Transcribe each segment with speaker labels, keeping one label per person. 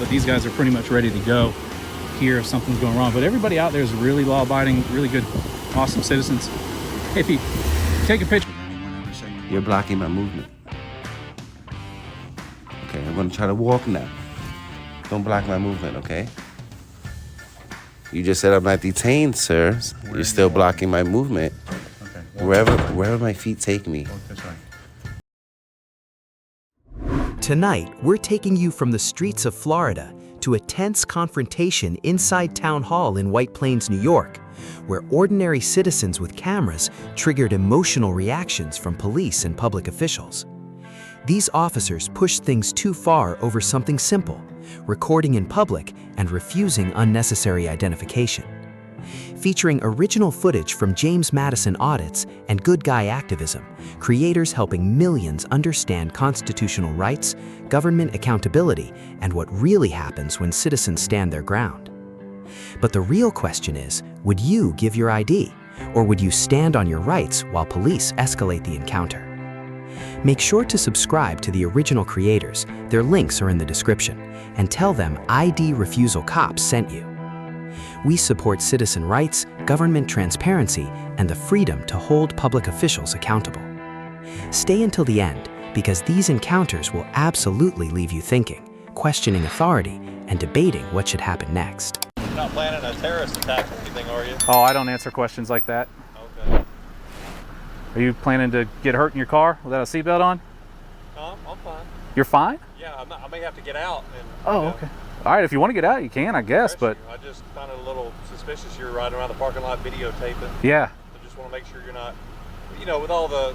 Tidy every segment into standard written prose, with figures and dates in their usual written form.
Speaker 1: but these guys are pretty much ready to go here if something's going wrong. But everybody out there is really law-abiding, really good, awesome citizens. Hey, if you take a picture.
Speaker 2: You're blocking my movement. Okay, I'm gonna try to walk now. Don't block my movement, okay? You just said I'm not detained, sir. You're still blocking my movement. Okay. Wherever my feet take me.
Speaker 3: Tonight, we're taking you from the streets of Florida to a tense confrontation inside Town Hall in White Plains, New York, where ordinary citizens with cameras triggered emotional reactions from police and public officials. These officers pushed things too far over something simple, recording in public and refusing unnecessary identification. Featuring original footage from James Madison audits and good guy activism, creators helping millions understand constitutional rights, government accountability, and what really happens when citizens stand their ground. But the real question is, would you give your ID, or would you stand on your rights while police escalate the encounter? Make sure to subscribe to the original creators, their links are in the description, and tell them ID Refusal Cops sent you. We support citizen rights, government transparency, and the freedom to hold public officials accountable. Stay until the end, because these encounters will absolutely leave you thinking, questioning authority, and debating what should happen next.
Speaker 4: You're not planning a terrorist attack or anything, are you?
Speaker 1: Oh, I don't answer questions like that.
Speaker 4: Okay.
Speaker 1: Are you planning to get hurt in your car without a seatbelt on?
Speaker 4: No, I'm fine.
Speaker 1: You're fine?
Speaker 4: Yeah, I may have to get out. And,
Speaker 1: Oh, okay. All right, if you want to get out, you can, I guess, but...
Speaker 4: I just found it a little suspicious you're riding around the parking lot videotaping.
Speaker 1: Yeah.
Speaker 4: I just want to make sure you're not, you know, with all the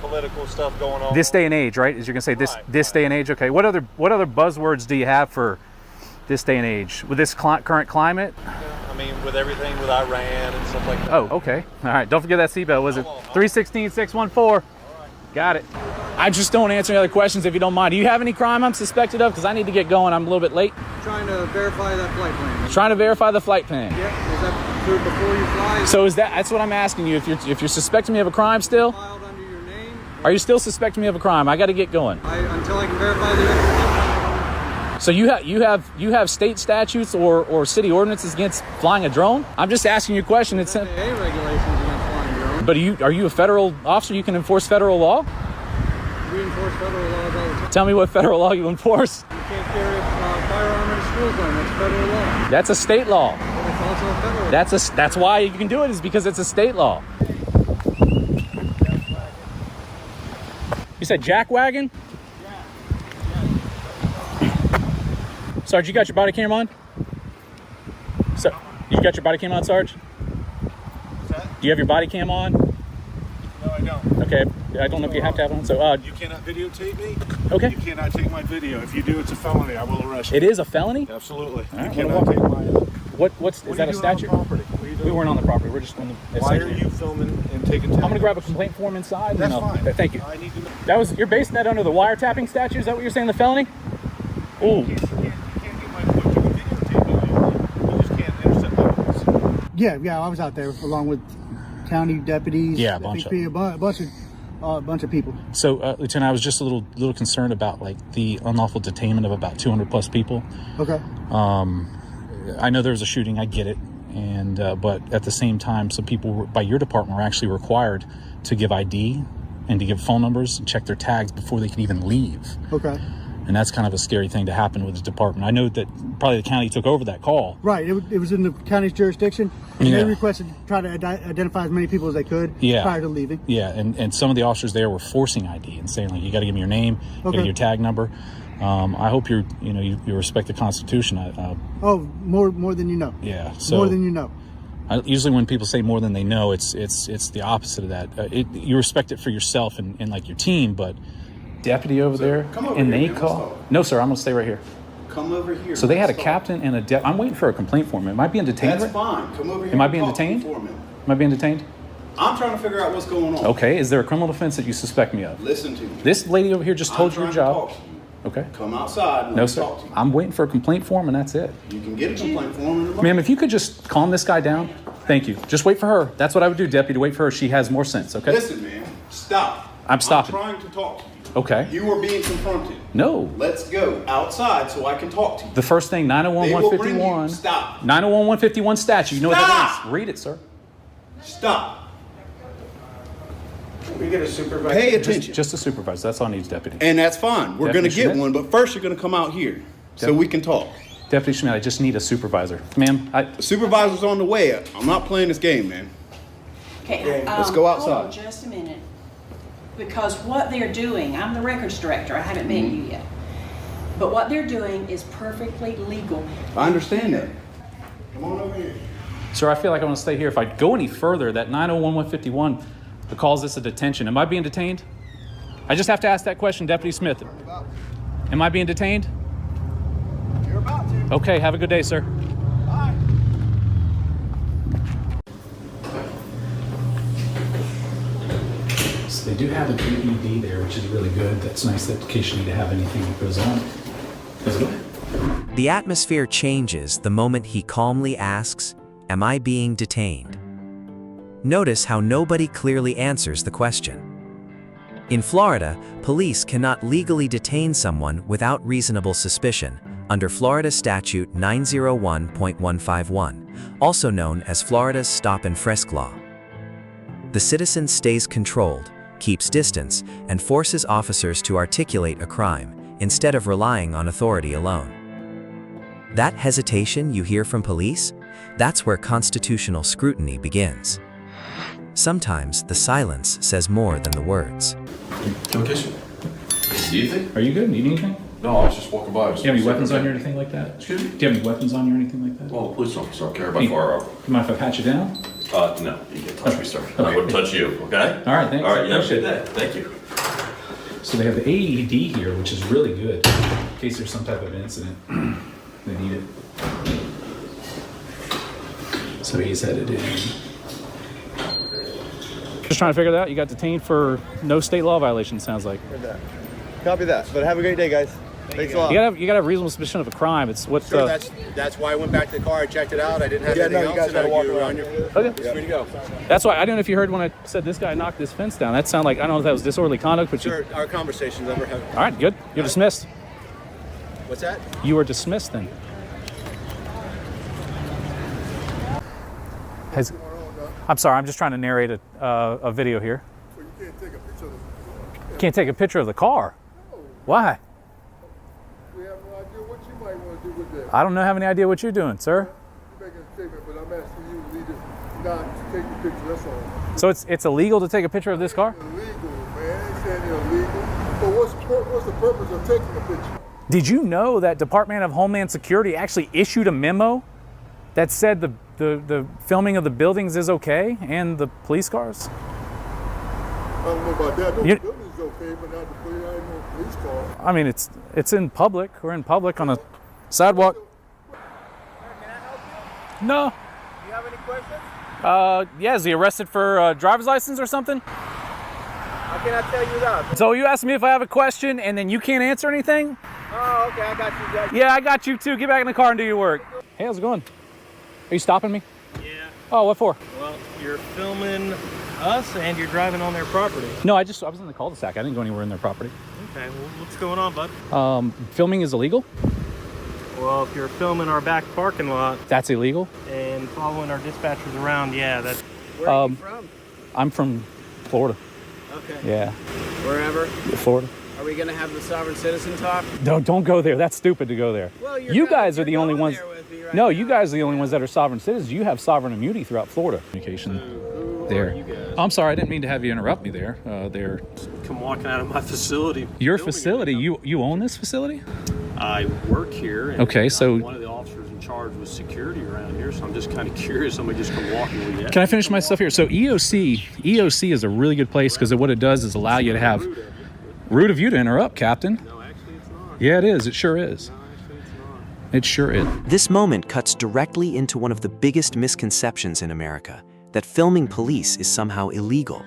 Speaker 4: political stuff going on.
Speaker 1: This day and age, right? As you're going to say, this day and age, okay. What other buzzwords do you have for this day and age? With this current climate?
Speaker 4: Yeah, I mean, with everything with Iran and stuff like that.
Speaker 1: Oh, okay. All right, don't forget that seatbelt. Was it 316-614? Got it. I just don't answer any other questions if you don't mind. Do you have any crime I'm suspected of? Because I need to get going. I'm a little bit late.
Speaker 5: Trying to verify that flight plan.
Speaker 1: Trying to verify the flight plan.
Speaker 5: Yeah, is that true before you fly?
Speaker 1: So that's what I'm asking you. If you're suspecting me of a crime still?
Speaker 5: Filed under your name?
Speaker 1: Are you still suspecting me of a crime? I got to get going.
Speaker 5: Until I can verify the...
Speaker 1: So you have state statutes or city ordinances against flying a drone? I'm just asking you a question. It's
Speaker 5: FAA regulations against flying drones.
Speaker 1: But are you a federal officer? You can enforce federal law?
Speaker 5: We enforce federal laws all the time.
Speaker 1: Tell me what federal law you enforce.
Speaker 5: You can't carry a firearm in a school zone. That's federal law.
Speaker 1: That's a state law.
Speaker 5: But it's also a federal law.
Speaker 1: That's why you can do it, is because it's a state law. You said jack wagon? Sarge, you got your body cam on? So, you got your body cam on, Sarge?
Speaker 4: What's that?
Speaker 1: Do you have your body cam on?
Speaker 4: No, I don't.
Speaker 1: Okay, I don't know if you have to have one. So,
Speaker 4: You cannot videotape me.
Speaker 1: Okay.
Speaker 4: You cannot take my video. If you do, it's a felony. I will arrest you.
Speaker 1: It is a felony?
Speaker 4: Absolutely.
Speaker 1: All right,
Speaker 4: You cannot take my...
Speaker 1: Is that a statute? We weren't on the property. We're just on the
Speaker 4: Why are you filming and taking...
Speaker 1: I'm going to grab a complaint form inside.
Speaker 4: That's fine.
Speaker 1: Thank you.
Speaker 4: I need to know.
Speaker 1: You're basing that under the wiretapping statute? Is that what you're saying, the felony? Ooh.
Speaker 4: You can't get my videotape. You just can't intercept my voice.
Speaker 5: Yeah, I was out there along with county deputies.
Speaker 1: Yeah, a bunch
Speaker 5: of people.
Speaker 1: So, Lieutenant, I was just a little concerned about like the unlawful detainment of about 200 plus people.
Speaker 5: Okay.
Speaker 1: I know there was a shooting. I get it, and but at the same time, some people by your department were actually required to give ID and to give phone numbers and check their tags before they could even leave.
Speaker 5: Okay.
Speaker 1: And that's kind of a scary thing to happen with the department. I know that probably the county took over that call.
Speaker 5: Right. It was in the county's jurisdiction. And
Speaker 1: Yeah.
Speaker 5: They requested to try to identify as many people as they could prior to leaving.
Speaker 1: Yeah, and some of the officers there were forcing ID and saying, like, you got to give me your name, give me your tag number. I hope you respect the Constitution.
Speaker 5: More than you know.
Speaker 1: Yeah. So
Speaker 5: more than you know.
Speaker 1: Usually when people say more than they know, it's the opposite of that. You respect it for yourself and like your team, but deputy over there, and they call. No, sir, I'm gonna stay right here.
Speaker 6: Come over here.
Speaker 1: So they had a captain and a deputy. I'm waiting for a complaint form. Am I being detained?
Speaker 6: That's fine. Come over here.
Speaker 1: Am I being detained? Am I being detained?
Speaker 6: I'm trying to figure out what's going on.
Speaker 1: Okay. Is there a criminal offense that you suspect me of?
Speaker 6: Listen to me.
Speaker 1: This lady over here just told you your job.
Speaker 6: Okay. Come outside and
Speaker 1: No,
Speaker 6: let me
Speaker 1: sir.
Speaker 6: talk to you.
Speaker 1: I'm waiting for a complaint form, and that's it.
Speaker 6: You can get a complaint form in the
Speaker 1: Ma'am, if you could just calm this guy down. Thank you. Just wait for her. That's what I would do, deputy. Wait for her. She has more sense. Okay.
Speaker 6: Listen, man. Stop.
Speaker 1: I'm stopping.
Speaker 6: I'm trying to talk to you.
Speaker 1: Okay.
Speaker 6: You were being confronted.
Speaker 1: No.
Speaker 6: Let's go outside so I can talk to you.
Speaker 1: The first thing, 901-151.
Speaker 6: Stop.
Speaker 1: 901-151 statute. You know what that
Speaker 6: Stop!
Speaker 1: is? Read it, sir.
Speaker 6: Stop.
Speaker 4: We get a supervisor.
Speaker 6: Pay attention.
Speaker 1: Just a supervisor. That's all needs, deputy.
Speaker 6: And that's fine. We're going to
Speaker 1: Deputy
Speaker 6: get
Speaker 1: Schmidt?
Speaker 6: one, but first you're going to come out here so we can talk.
Speaker 1: Deputy Schmidt, I just need a supervisor. Ma'am,
Speaker 6: The supervisor's on the way. I'm not playing this game, man.
Speaker 7: Okay,
Speaker 6: Let's go outside.
Speaker 7: Hold on just a minute. Because what they're doing, I'm the records director, I haven't met you yet. But what they're doing is perfectly legal.
Speaker 6: I understand that. Come on over here.
Speaker 1: sir, I feel like I want to stay here. If I go any further, that 901-151 calls this a detention. Am I being detained? I just have to ask that question, Deputy Smith. Am I being detained?
Speaker 6: You're about to.
Speaker 1: Okay, have a good day, sir.
Speaker 6: Bye.
Speaker 1: So they do have an AED there, which is really good. That's nice that in case you need to have anything that goes on. Go ahead.
Speaker 3: The atmosphere changes the moment he calmly asks, "Am I being detained?" Notice how nobody clearly answers the question. In Florida, police cannot legally detain someone without reasonable suspicion under Florida Statute 901.151, also known as Florida's Stop and Frisk Law. The citizen stays controlled, keeps distance, and forces officers to articulate a crime instead of relying on authority alone. That hesitation you hear from police? That's where constitutional scrutiny begins. Sometimes the silence says more than the words.
Speaker 8: Can we kiss you? Do you think?
Speaker 1: Are you good? Need anything?
Speaker 8: No, I was just walking by.
Speaker 1: Do you have any weapons on you or anything like that?
Speaker 8: Excuse me?
Speaker 1: Do you have any weapons on you or anything like that?
Speaker 8: Well, police officer, I'll carry my firearm.
Speaker 1: Do you mind if I pat you down?
Speaker 8: No, you can't touch me, sir. I wouldn't touch you, okay?
Speaker 1: All right, thanks.
Speaker 8: All right, you have a
Speaker 1: Appreciate
Speaker 8: good day. Thank you.
Speaker 1: So they have the AED here, which is really good in case there's some type of incident. They need it. So he's headed in. Just trying to figure that out. You got detained for no state law violation, sounds like.
Speaker 9: Copy that. But have a great day, guys. Thanks a lot.
Speaker 1: You gotta have reasonable suspicion of a crime. It's what.
Speaker 9: Sure, that's why I went back to the car. I checked it out. I didn't have anything else. You guys gotta walk around.
Speaker 1: Okay.
Speaker 9: It's free to go.
Speaker 1: That's why I don't know if you heard when I said this guy knocked this fence down. That sounded like, I don't know if that was disorderly conduct, but
Speaker 9: Sure, our conversations ever have.
Speaker 1: All right, good. You're dismissed.
Speaker 9: What's that?
Speaker 1: You are dismissed then. I'm sorry, I'm just trying to narrate a video here.
Speaker 4: Well, you can't take a picture of the
Speaker 1: Can't take a picture of the car. Why?
Speaker 4: We have no idea what you might want to do with that.
Speaker 1: I don't have any idea what you're doing, sir.
Speaker 4: You're making a statement, but I'm asking you to leave it not to take the picture, that's all.
Speaker 1: So it's illegal to take a picture of this car?
Speaker 4: Illegal, man. I ain't saying illegal. But what's the purpose of taking a picture?
Speaker 1: Did you know that Department of Homeland Security actually issued a memo that said the filming of the buildings is okay and the police cars?
Speaker 4: I don't know about that. No,
Speaker 1: You-
Speaker 4: the building's okay, but not the police. I ain't no police car.
Speaker 1: I mean, it's in public. We're in public on a sidewalk. No.
Speaker 9: Do you have any questions?
Speaker 1: Yeah, is he arrested for driver's license or something?
Speaker 9: How can I tell you that?
Speaker 1: So you asked me if I have a question and then you can't answer anything?
Speaker 9: Oh, okay, I got you guys.
Speaker 1: Yeah, I got you too. Get back in the car and do your work. Hey, how's it going? Are you stopping me?
Speaker 10: Yeah,
Speaker 1: Oh, what for?
Speaker 10: well, you're filming us and you're driving on their property.
Speaker 1: No, I was in the cul-de-sac. I didn't go anywhere in their property.
Speaker 10: Okay, well, what's going on, bud?
Speaker 1: Filming is illegal?
Speaker 10: Well, if you're filming our back parking lot
Speaker 1: That's illegal?
Speaker 10: and following our dispatchers around, yeah, that's...
Speaker 9: Where are you from?
Speaker 1: I'm from Florida.
Speaker 9: Okay.
Speaker 1: Yeah,
Speaker 9: Wherever.
Speaker 1: Florida.
Speaker 9: Are we gonna have the sovereign citizen talk?
Speaker 1: Don't go there. That's stupid to go there.
Speaker 9: Well,
Speaker 1: You guys are the only
Speaker 9: going
Speaker 1: ones.
Speaker 9: there with me right
Speaker 1: No,
Speaker 9: now.
Speaker 1: you guys are the only ones that are sovereign citizens. You have sovereign immunity throughout Florida. Communication there. I'm sorry, I didn't mean to have you interrupt me there. There.
Speaker 10: Come walking out of my facility.
Speaker 1: Your
Speaker 10: filming
Speaker 1: facility.
Speaker 10: everything.
Speaker 1: You own this facility?
Speaker 10: I work here. And
Speaker 1: Okay, so-
Speaker 10: I'm one of the officers in charge with security around here, so I'm just kind of curious. Somebody just come walking with you.
Speaker 1: Can I finish my stuff here? So EOC is a really good place because what it does is allow you to have. Rude of you to interrupt, Captain.
Speaker 10: No, actually, it's not.
Speaker 1: Yeah, it is. It sure is.
Speaker 10: No, actually, it's not.
Speaker 1: It sure is.
Speaker 3: This moment cuts directly into one of the biggest misconceptions in America, that filming police is somehow illegal.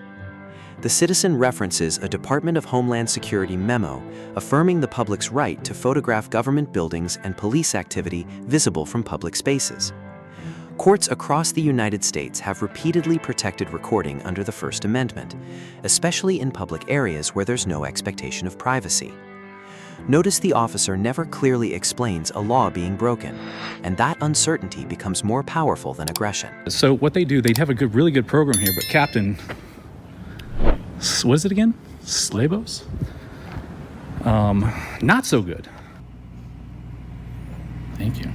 Speaker 3: The citizen references a Department of Homeland Security memo affirming the public's right to photograph government buildings and police activity visible from public spaces. Courts across the United States have repeatedly protected recording under the First Amendment, especially in public areas where there's no expectation of privacy. Notice the officer never clearly explains a law being broken, and that uncertainty becomes more powerful than aggression.
Speaker 1: So what they do, they'd have a really good program here, but Captain, what is it again? Slabos? Not so good. Thank you.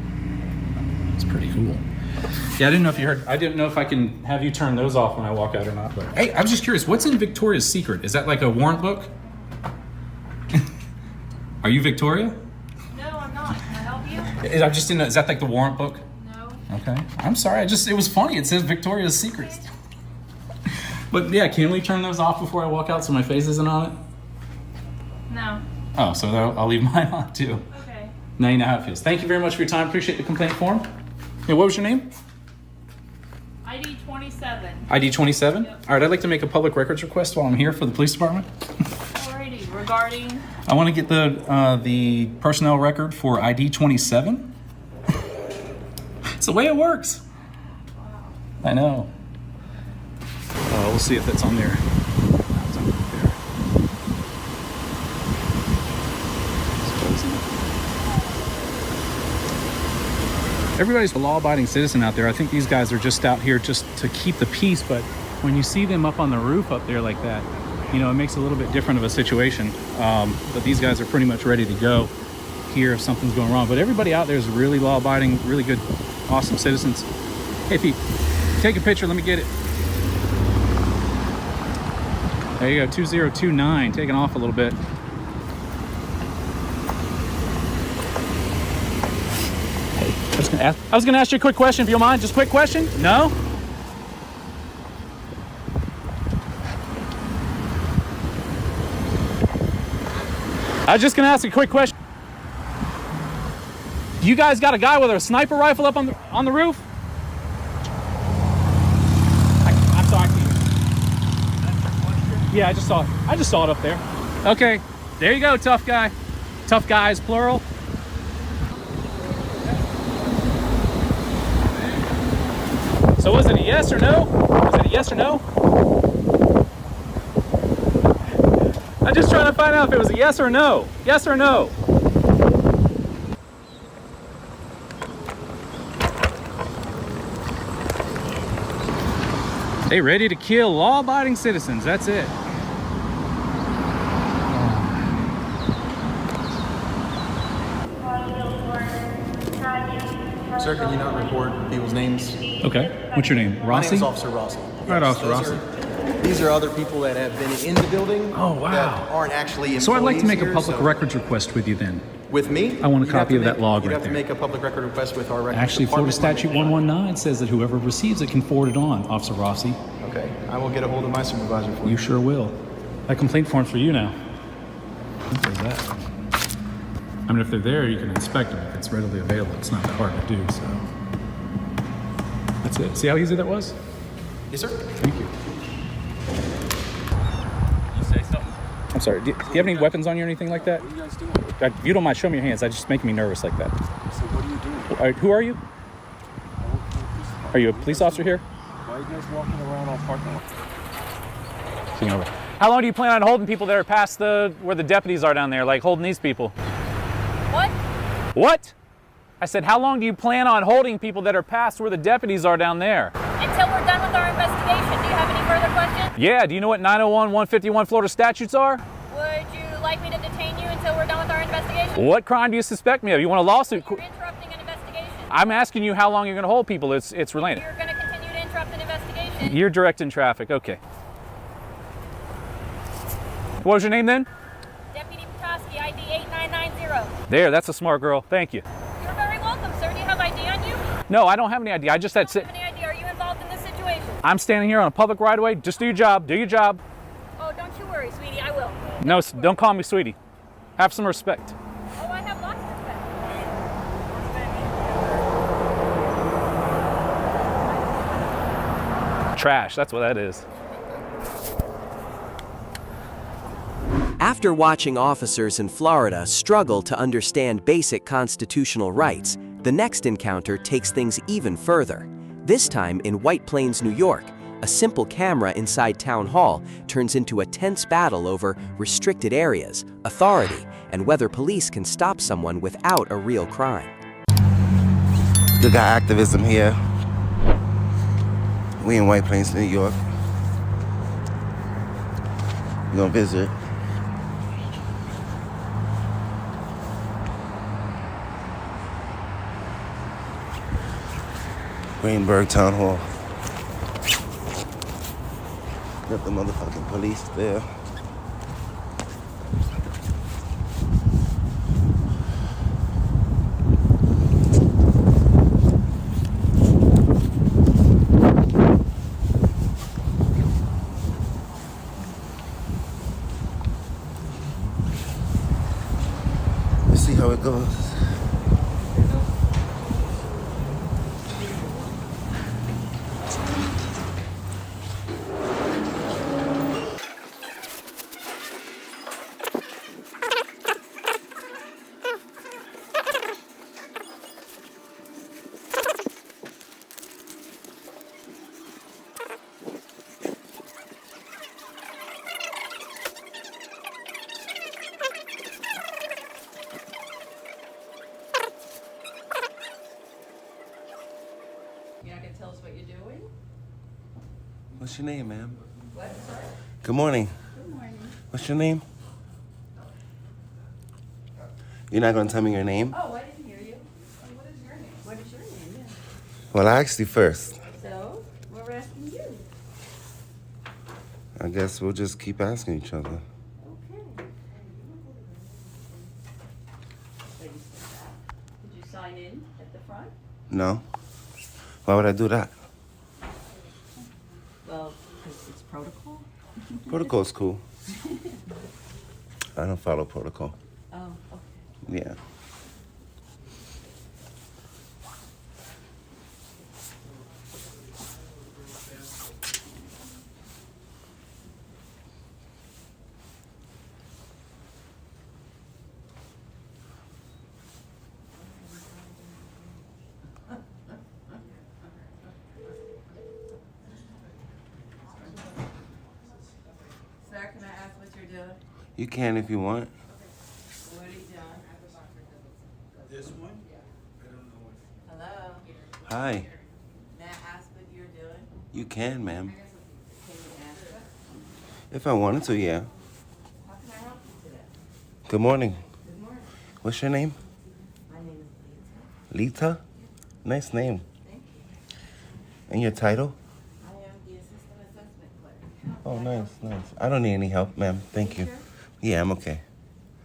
Speaker 1: It's pretty cool. Yeah, I didn't know if you heard. I didn't know if I can have you turn those off when I walk out or not. But hey, I was just curious. What's in Victoria's Secret? Is that like a warrant book? Are you Victoria?
Speaker 11: No, I'm not. Can I help you?
Speaker 1: I just didn't know. Is that like the warrant book?
Speaker 11: No.
Speaker 1: Okay. I'm sorry. It was funny. It says Victoria's Secrets. But yeah, can we turn those off before I walk out so my face isn't on it?
Speaker 11: No.
Speaker 1: Oh, so I'll leave mine on too.
Speaker 11: Okay.
Speaker 1: Now you know how it feels. Thank you very much for your time. Appreciate the complaint form. Yeah, what was your name?
Speaker 11: ID 27.
Speaker 1: ID 27?
Speaker 11: Yep.
Speaker 1: All right, I'd like to make a public records request while I'm here for the police department.
Speaker 11: Alrighty, regarding...
Speaker 1: I want to get the personnel record for ID 27. It's the way it works. I know. We'll see if that's on there. It's on there. Everybody's a law-abiding citizen out there. I think these guys are just out here just to keep the peace, but when you see them up on the roof up there like that, you know, it makes a little bit different of a situation. But these guys are pretty much ready to go here if something's going wrong. But everybody out there is really law-abiding, really good, awesome citizens. Hey, Pete, take a picture. Let me get it. There you go, 2029, taking off a little bit. Hey, I was gonna ask you a quick question, if you don't mind. Just a quick question? No? I was just gonna ask a quick question. You guys got a guy with a sniper rifle up on the roof? I'm sorry. Yeah, I just saw it up there. Okay, there you go, tough guy. Tough guys, plural. So was it a yes or no? Was it a yes or no? I'm just trying to find out if it was a yes or no. Yes or no? They ready to kill law-abiding citizens, that's it.
Speaker 12: Sir, can you not report people's names?
Speaker 1: Okay, what's your name?
Speaker 12: My
Speaker 1: Rossi?
Speaker 12: name is Officer Rossi.
Speaker 1: Right,
Speaker 12: Yes,
Speaker 1: Officer Rossi.
Speaker 12: These are other people that have been in the building.
Speaker 1: Oh, wow.
Speaker 12: That aren't actually employees.
Speaker 1: So I'd like to make a
Speaker 12: here,
Speaker 1: public
Speaker 12: so-
Speaker 1: records request with you then.
Speaker 12: With me?
Speaker 1: I want a
Speaker 12: You'd
Speaker 1: copy
Speaker 12: have to
Speaker 1: of that log
Speaker 12: you'd
Speaker 1: right
Speaker 12: have
Speaker 1: there.
Speaker 12: to make a public record request with our records
Speaker 1: Actually, Florida
Speaker 12: department.
Speaker 1: Statute 119 says that whoever receives it can forward it on, Officer Rossi.
Speaker 12: Okay, I will get a hold of my supervisor for you.
Speaker 1: You sure will. That complaint form's for you now. What is that? I mean, if they're there, you can inspect them. If it's readily available, it's not that hard to do, so. That's it. See how easy that was?
Speaker 12: Yes, sir.
Speaker 1: Thank you.
Speaker 10: You say something?
Speaker 1: I'm sorry. Do you have any weapons on you or anything like that?
Speaker 10: What are you guys doing?
Speaker 1: If you don't mind, show me your hands. That's just making me nervous like that.
Speaker 10: So what are you doing?
Speaker 1: All right, who are you? Are you a police officer here?
Speaker 10: Why are you guys walking around on parking lot?
Speaker 1: How long do you plan on holding people that are past where the deputies are down there, like holding these people?
Speaker 11: What?
Speaker 1: What? I said, how long do you plan on holding people that are past where the deputies are down there?
Speaker 11: Until we're done with our investigation. Do you have any further questions?
Speaker 1: Yeah, do you know what 901, 151 Florida statutes are?
Speaker 11: Would you like me to detain you until we're done with our investigation?
Speaker 1: What crime do you suspect me of? You want a lawsuit?
Speaker 11: You're interrupting an investigation.
Speaker 1: I'm asking you how long you're going to hold people. It's related.
Speaker 11: You're going to continue to interrupt an investigation.
Speaker 1: You're directing traffic. Okay. What was your name then?
Speaker 11: Deputy Petoskey, ID 8990.
Speaker 1: There, that's a smart girl. Thank you.
Speaker 11: You're very welcome, sir. Do you have ID on you?
Speaker 1: No, I don't have any idea. I just had
Speaker 11: You don't have any ID. Are you involved in this situation?
Speaker 1: I'm standing here on a public right of way. Just do your job. Do your job.
Speaker 11: Oh, don't you worry, sweetie. I will.
Speaker 1: No, don't call me sweetie. Have some respect.
Speaker 11: Oh, I have lots of respect.
Speaker 1: Trash, that's what that is.
Speaker 3: After watching officers in Florida struggle to understand basic constitutional rights, the next encounter takes things even further. This time in White Plains, New York, a simple camera inside Town Hall turns into a tense battle over restricted areas, authority, and whether police can stop someone without a real crime.
Speaker 2: Good guy activism here. We in White Plains, New York. We're gonna visit. Greenberg Town Hall. Got the motherfucking police there. Let's see how it goes.
Speaker 7: You're not gonna tell us what you're doing?
Speaker 2: What's your name, ma'am?
Speaker 7: What, sorry?
Speaker 2: Good morning.
Speaker 7: Good morning.
Speaker 2: What's your name? You're not gonna tell me your name?
Speaker 7: Oh, I didn't hear you. What is your name? What is your name? Yeah.
Speaker 2: Well, I asked you first.
Speaker 7: So, we're asking you.
Speaker 2: I guess we'll just keep asking each other.
Speaker 7: Okay. So you said that. Did you sign in at the front?
Speaker 2: No? Why would I do that?
Speaker 7: Well, because it's protocol.
Speaker 2: Protocol's cool. I don't follow protocol.
Speaker 7: Oh, okay.
Speaker 2: Yeah.
Speaker 7: Sir, can I ask what you're doing?
Speaker 2: You can if you want.
Speaker 7: What are you doing?
Speaker 4: This one? I don't know what.
Speaker 7: Hello?
Speaker 2: Hi.
Speaker 7: May I ask what you're doing?
Speaker 2: You can, ma'am.
Speaker 7: Can you answer?
Speaker 2: If I wanted to, yeah.
Speaker 7: How can I help you today?
Speaker 2: Good morning.
Speaker 7: Good morning.
Speaker 2: What's your name?
Speaker 7: My name is Lisa.
Speaker 2: Lita? Nice name.
Speaker 7: Thank you.
Speaker 2: And your title?
Speaker 7: I am the assistant assessment clerk.
Speaker 2: Oh, nice, nice. I don't need any help, ma'am. Thank you.
Speaker 7: Sure?
Speaker 2: Yeah, I'm okay.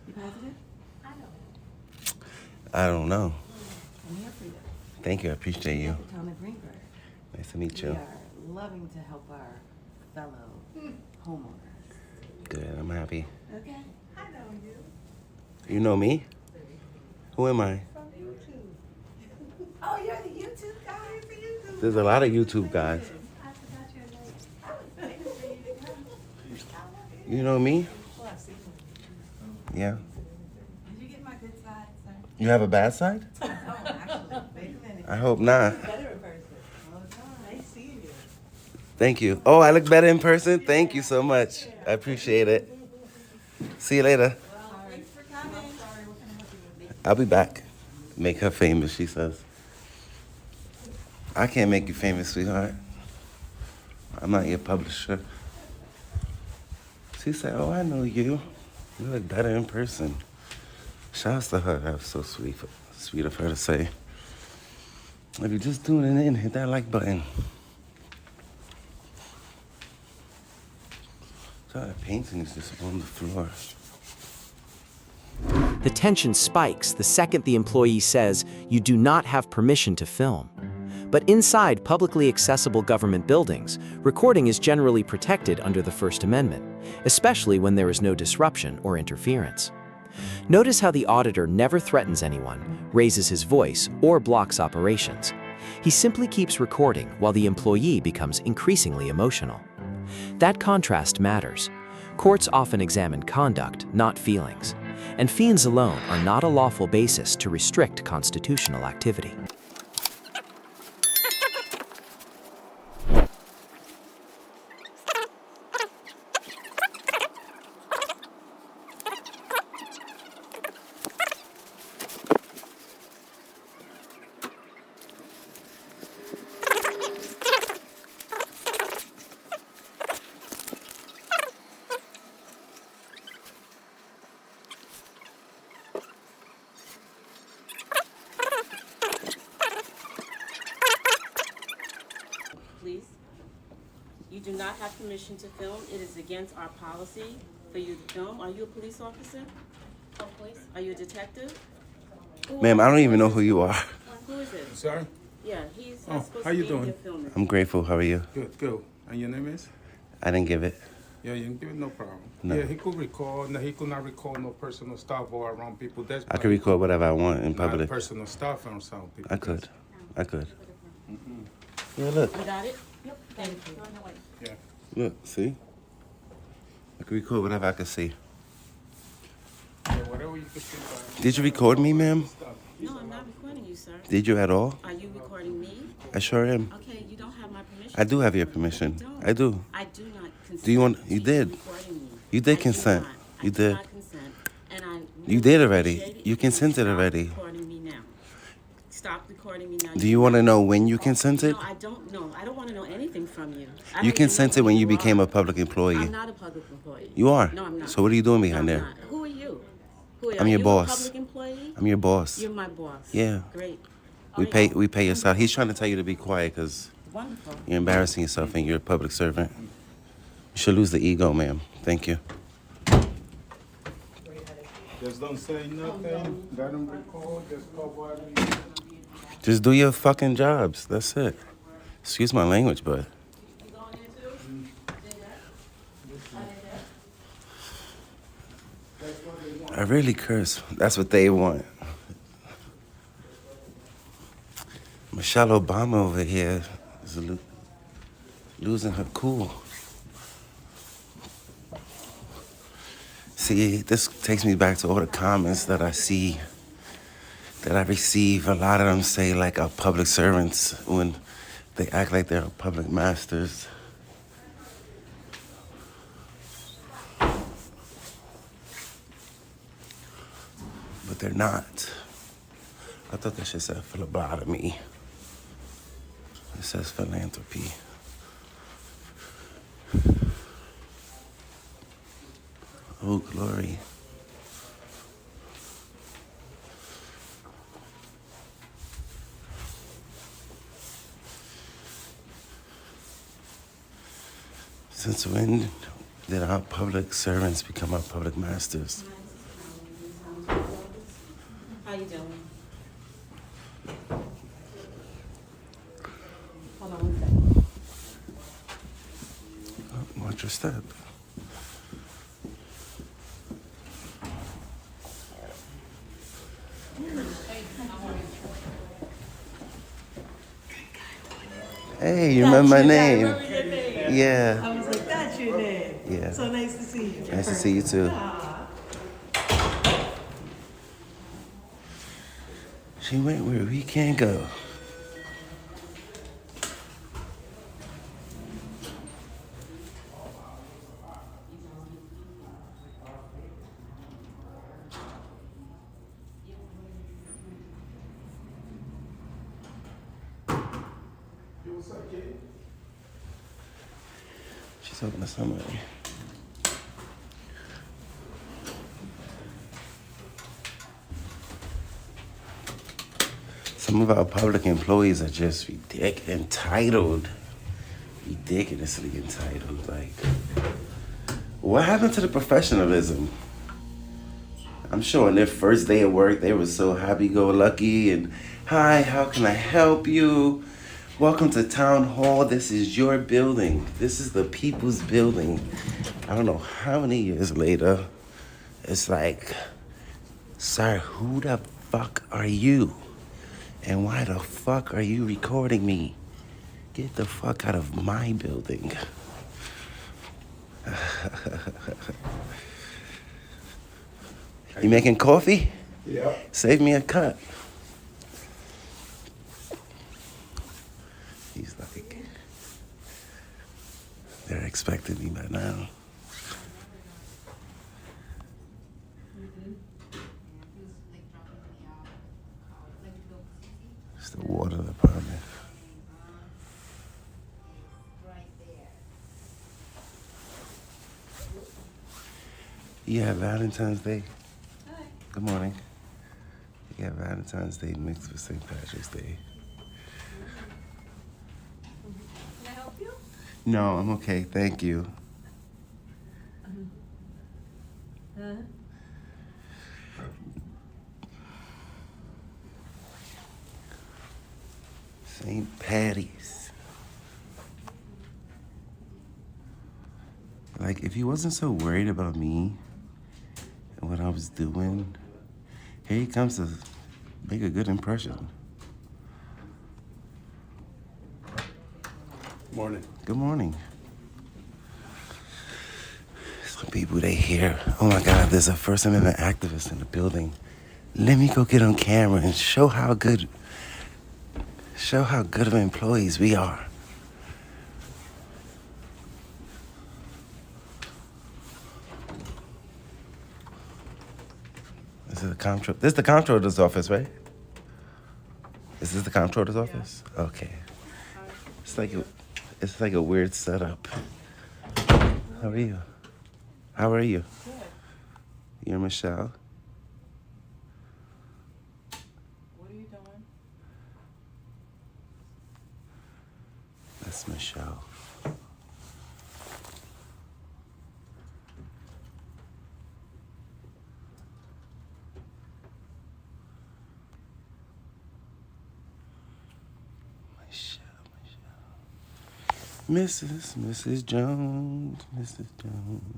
Speaker 7: You positive? I don't.
Speaker 2: I don't know.
Speaker 7: I'm here for you.
Speaker 2: Thank you. I appreciate you.
Speaker 7: Dr. Thomas Greenberg.
Speaker 2: Nice to meet
Speaker 7: We
Speaker 2: you.
Speaker 7: are loving to help our fellow homeowners.
Speaker 2: Good. I'm happy.
Speaker 7: Okay. I know you.
Speaker 2: You know me? Who am I?
Speaker 7: From YouTube. Oh, you're the YouTube guy? The YouTube.
Speaker 2: There's a lot of YouTube guys.
Speaker 7: I forgot your name. I was waiting for you to come.
Speaker 2: You know me?
Speaker 7: Well, I've seen you.
Speaker 2: Yeah.
Speaker 7: Did you get my good side, sir?
Speaker 2: You have a bad side?
Speaker 7: Oh, actually, wait a minute.
Speaker 2: I hope not.
Speaker 7: Better in person. All the time. Nice seeing you.
Speaker 2: Thank you. Oh, I look better in person? Thank you so much. I appreciate it. See you later.
Speaker 7: Well, thanks for coming. Sorry, what can I help you with?
Speaker 2: I'll be back. Make her famous, she says. I can't make you famous, sweetheart. I'm not your publisher. She said, oh, I know you. You look better in person. Shouts to her. That was so sweet of her to say. If you're just tuning in, hit that like button. So that painting is just on the floor.
Speaker 3: The tension spikes the second the employee says you do not have permission to film. But inside publicly accessible government buildings, recording is generally protected under the First Amendment, especially when there is no disruption or interference. Notice how the auditor never threatens anyone, raises his voice, or blocks operations. He simply keeps recording while the employee becomes increasingly emotional. That contrast matters. Courts often examine conduct, not feelings, and fees alone are not a lawful basis to restrict constitutional activity.
Speaker 7: You do not have permission to film. It is against our policy for you to film. Are you a police officer? Oh, police? Are you a detective?
Speaker 2: Ma'am, I don't even know who you are.
Speaker 7: Who is it?
Speaker 4: Sorry?
Speaker 7: Yeah, he's
Speaker 4: Oh,
Speaker 7: supposed
Speaker 4: how
Speaker 7: to
Speaker 4: you
Speaker 7: be
Speaker 4: doing?
Speaker 7: here filming.
Speaker 2: I'm grateful. How are you?
Speaker 4: Good, good. And your name is?
Speaker 2: I didn't give it.
Speaker 4: Yeah, you can give it no problem.
Speaker 2: No.
Speaker 4: Yeah, he could record. No, he could not record no personal stuff or around people. That's
Speaker 2: I could record whatever I want in
Speaker 4: not
Speaker 2: public.
Speaker 4: personal stuff on some people.
Speaker 2: I could. Yeah, look.
Speaker 7: You got it? Yep. Thank you.
Speaker 4: Yeah.
Speaker 2: Look, see? I could record whatever I could see.
Speaker 4: Yeah, whatever you could see.
Speaker 2: Did you record me, ma'am?
Speaker 7: No, I'm not recording you, sir.
Speaker 2: Did you at all?
Speaker 7: Are you recording me?
Speaker 2: I sure am.
Speaker 7: Okay, you don't have my permission.
Speaker 2: I do have your permission.
Speaker 7: don't.
Speaker 2: I do.
Speaker 7: I do not consent.
Speaker 2: Do you want?
Speaker 7: to
Speaker 2: You did.
Speaker 7: recording me.
Speaker 2: You
Speaker 7: I
Speaker 2: did
Speaker 7: do
Speaker 2: consent.
Speaker 7: not.
Speaker 2: You
Speaker 7: I do
Speaker 2: did.
Speaker 7: not consent. And I
Speaker 2: You did
Speaker 7: really
Speaker 2: already.
Speaker 7: appreciate it.
Speaker 2: You consented
Speaker 7: Stop
Speaker 2: already.
Speaker 7: recording me now. Stop recording me now.
Speaker 2: Do you want to know when you consented?
Speaker 7: No, I don't know. I don't want to know anything from you.
Speaker 2: You consented when you became a public employee.
Speaker 7: I'm not a public employee.
Speaker 2: You are.
Speaker 7: No, I'm not.
Speaker 2: So what are you doing
Speaker 7: No,
Speaker 2: behind
Speaker 7: I'm
Speaker 2: there?
Speaker 7: not. Who are you? Who are
Speaker 2: I'm your
Speaker 7: you
Speaker 2: boss.
Speaker 7: A public employee?
Speaker 2: I'm your boss.
Speaker 7: You're my boss.
Speaker 2: Yeah.
Speaker 7: Great.
Speaker 2: We pay your salary. He's trying to tell you to be quiet because
Speaker 7: Wonderful.
Speaker 2: you're embarrassing yourself and you're a public servant. You should lose the ego, ma'am. Thank you.
Speaker 4: Just don't say nothing. Let them record. Just cover everything.
Speaker 2: Just do your fucking jobs. That's it. Excuse my language, but I really curse. That's what they want. Michelle Obama over here is losing her cool. See, this takes me back to all the comments that I see, that I receive. A lot of them say like our public servants when they act like they're public masters. But they're not. I thought that shit said phlebotomy. It says philanthropy. Oh, glory. Since when did our public servants become our public masters?
Speaker 7: How you doing? Hold on one second.
Speaker 2: Oh, watch your step. Hey, you remember my name? Yeah.
Speaker 13: I was like, that's your name.
Speaker 2: Yeah.
Speaker 13: So nice to see you.
Speaker 2: Nice to see you too. She went where we can't go. She's talking to somebody. Some of our public employees are just entitled. Ridiculously entitled. Like, what happened to the professionalism? I'm sure on their first day of work, they were so happy-go-lucky and, hi, how can I help you? Welcome to Town Hall. This is your building. This is the people's building. I don't know how many years later, it's like, sir, who the fuck are you? And why the fuck are you recording me? Get the fuck out of my building. You making coffee?
Speaker 4: Yeah.
Speaker 2: Save me a cup. He's like, they're expecting me by now. It's the water department. Yeah, Valentine's Day.
Speaker 11: Hi.
Speaker 2: Good morning. Yeah, Valentine's Day mixed with St. Patrick's Day.
Speaker 11: Can I help you?
Speaker 2: No, I'm okay. Thank you.
Speaker 13: Huh?
Speaker 2: St. Patty's. Like, if he wasn't so worried about me and what I was doing, here he comes to make a good impression.
Speaker 6: Morning.
Speaker 2: Good morning. Some people, they hear, oh my God, there's a First Amendment activist in the building. Let me go get on camera and show how good of employees we are. This is the comptroller's office, right? Is this the comptroller's office? Okay. It's like a weird setup. How are you? How are you?
Speaker 13: Good.
Speaker 2: You're Michelle.
Speaker 13: What are you doing?
Speaker 2: That's Michelle. Mrs. Jones, Mrs. Jones.